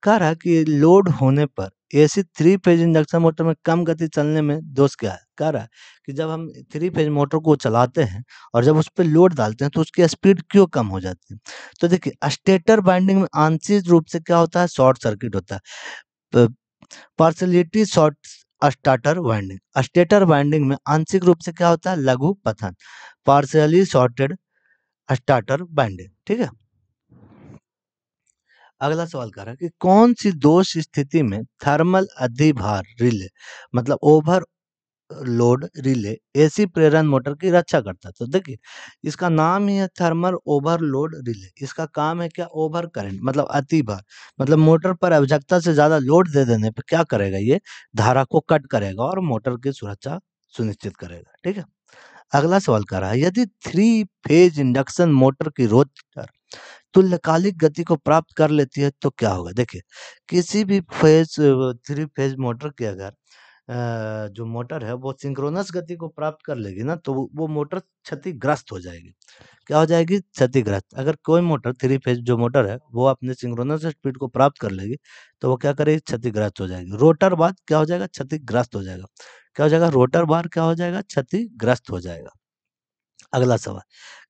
कह रहा कि लोड होने पर एसी 3 फेज इंडक्शन मोटर में कम गति चलने में दोष क्या है। कह रहा है कि जब हम 3 फेज मोटर को चलाते हैं और जब उस पर लोड डालते हैं तो उसकी स्पीड क्यों कम हो जाती है। तो देखिए स्टेटर वाइंडिंग में आंशिक रूप से क्या होता है, शॉर्ट सर्किट होता है। Partiality short starter winding, stator winding में आंशिक रूप से क्या होता है, लघु पथन, पार्शियली शॉर्टेड स्टार्टर वाइंडिंग। ठीक है। अगला सवाल कर रहा है कि कौन सी दोष स्थिति में थर्मल अधिभार रिले मतलब ओवर लोड रिले एसी प्रेरण मोटर की रक्षा करता है। तो देखिए इसका नाम ही है थर्मल ओवरलोड रिले। इसका काम है क्या, ओवर करंट मतलब अति भार, मतलब मोटर पर आवश्यकता से ज्यादा लोड दे देने पर क्या करेगा, ये धारा को कट करेगा और मोटर की सुरक्षा सुनिश्चित करेगा। ठीक है। अगला सवाल कर रहा है यदि 3 फेज इंडक्शन मोटर की रोटर तुल्यकालिक गति को प्राप्त कर लेती है तो क्या होगा। देखिए किसी भी 3 फेज मोटर के अगर जो मोटर है वो सिंक्रोनस गति को प्राप्त कर लेगी ना तो वो मोटर क्षतिग्रस्त हो जाएगी। क्या हो जाएगी, क्षतिग्रस्त। अगर कोई मोटर 3 फेज जो मोटर है वो अपने सिंक्रोनस स्पीड को प्राप्त कर लेगी तो वो क्या करेगी, क्षतिग्रस्त हो जाएगी। रोटर बार क्या हो जाएगा, क्षतिग्रस्त हो जाएगा। क्या हो जाएगा, रोटर बार क्या हो जाएगा, क्षतिग्रस्त हो जाएगा। अगला सवाल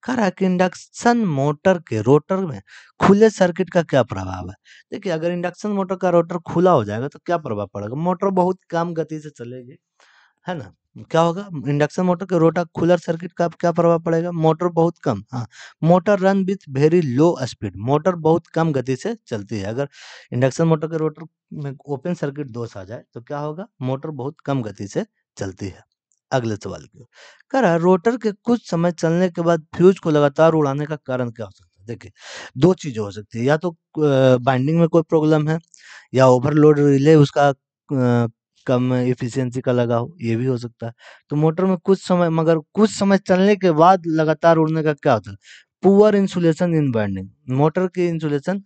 कह रहा है कि इंडक्शन मोटर के रोटर में खुले सर्किट का क्या प्रभाव है। देखिए अगर इंडक्शन मोटर का रोटर खुला हो जाएगा तो क्या प्रभाव पड़ेगा, मोटर बहुत कम गति से चलेगी, है ना। क्या होगा, इंडक्शन मोटर के रोटर खुला सर्किट का क्या प्रभाव पड़ेगा, मोटर बहुत कम, हाँ, motor run with very low speed, motor बहुत कम गति से चलती है। अगर इंडक्शन मोटर के रोटर में ओपन सर्किट दोष आ जाए तो क्या होगा, मोटर बहुत कम गति से चलती है। अगले सवाल की ओर कह रहा है रोटर के कुछ समय चलने के बाद फ्यूज को लगातार उड़ाने का कारण क्या हो सकता है। देखिए दो चीजें हो सकती है, या तो बाइंडिंग में कोई प्रॉब्लम है या ओवरलोड रिले उसका कम एफिशिएंसी का लगा हो, ये भी हो सकता है। तो मोटर में कुछ समय मगर कुछ समय चलने के बाद लगातार उड़ने का क्या होता है, पुअर इंसुलेशन इन बाइंडिंग, मोटर की इंसुलेशन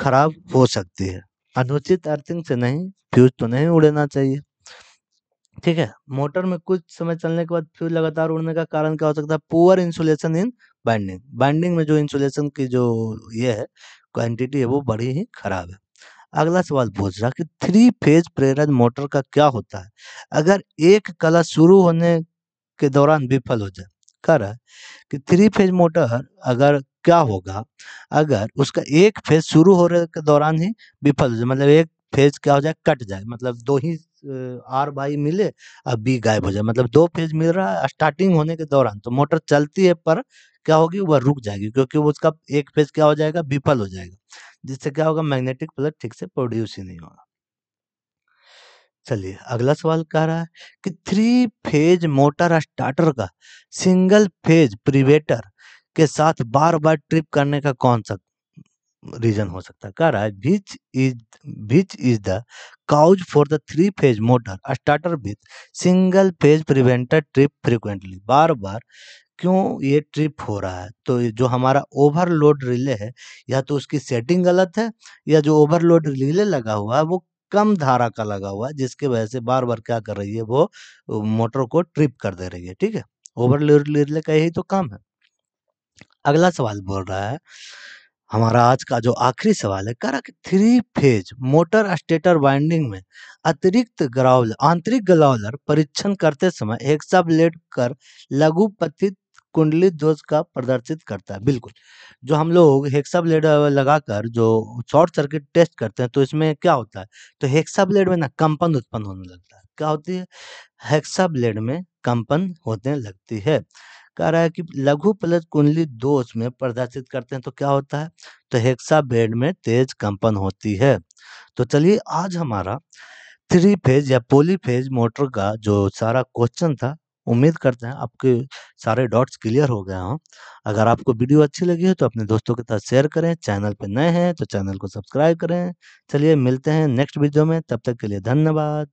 खराब हो सकती है। अनुचित अर्थिंग से नहीं, फ्यूज तो नहीं उड़ना चाहिए। ठीक है। मोटर में कुछ समय चलने के बाद फ्यूज लगातार उड़ने का कारण क्या हो सकता है, पुअर इंसुलेशन इन बाइंडिंग, बाइंडिंग में जो इंसुलेशन की जो ये है क्वांटिटी है वो बड़ी ही खराब है। अगला सवाल पूछ रहा कि 3 फेज प्रेरण मोटर का क्या होता है अगर एक कला शुरू होने के दौरान विफल हो जाए। कह रहा है कि 3 फेज मोटर अगर क्या होगा, अगर उसका एक फेज शुरू होने के दौरान ही विफल हो जाए, मतलब एक फेज क्या हो जाए, कट जाए, मतलब दो ही आर बाई मिले और बी गायब हो जाए, मतलब 2 फेज मिल रहा है स्टार्टिंग होने के दौरान तो मोटर चलती है पर क्या होगी, वह रुक जाएगी क्योंकि वो उसका एक फेज क्या हो जाएगा, विफल हो जाएगा, जिससे क्या होगा, मैग्नेटिक फ्लक्स ठीक से प्रोड्यूस ही नहीं होगा। चलिए अगला सवाल कह रहा है कि 3 फेज मोटर स्टार्टर का सिंगल फेज प्रिवेटर के साथ बार बार ट्रिप करने का कौन सा रीजन हो सकता है। कह रहा है which is the cause for the 3 phase motor starter with single phase preventer trip frequently, बार बार क्यों ये ट्रिप हो रहा है। तो ये जो हमारा ओवरलोड रिले है या तो उसकी सेटिंग गलत है या जो ओवरलोड रिले लगा हुआ है वो कम धारा का लगा हुआ है, जिसकी वजह से बार बार क्या कर रही है, वो मोटर को ट्रिप कर दे रही है। ठीक है। ओवरलोड रिले का यही तो काम है। अगला सवाल बोल रहा है हमारा आज का जो आखिरी सवाल है, कह रहा कि 3 फेज मोटर स्टेटर वाइंडिंग में अतिरिक्त ग्राउल आंतरिक ग्राउलर परीक्षण करते समय हेक्सा ब्लेड कर लघु पतित कुंडली दोष का प्रदर्शित करता है। बिल्कुल, जो हम लोग हेक्सा ब्लेड लगाकर जो शॉर्ट सर्किट टेस्ट करते हैं तो इसमें क्या होता है, तो हेक्सा ब्लेड में ना कंपन उत्पन्न होने लगता है। क्या होती है, हेक्सा ब्लेड में कंपन होने लगती है। कह रहा है कि लघु प्लस कुंडली दोष में प्रदर्शित करते हैं तो क्या होता है, तो हेक्सा ब्लेड में तेज कंपन होती है। तो चलिए आज हमारा 3 फेज या पोली फेज मोटर का जो सारा क्वेश्चन था, उम्मीद करते हैं आपके सारे डॉट्स क्लियर हो गए हों। अगर आपको वीडियो अच्छी लगी है तो अपने दोस्तों के साथ शेयर करें, चैनल पे नए हैं तो चैनल को सब्सक्राइब करें। चलिए मिलते हैं नेक्स्ट वीडियो में, तब तक के लिए धन्यवाद।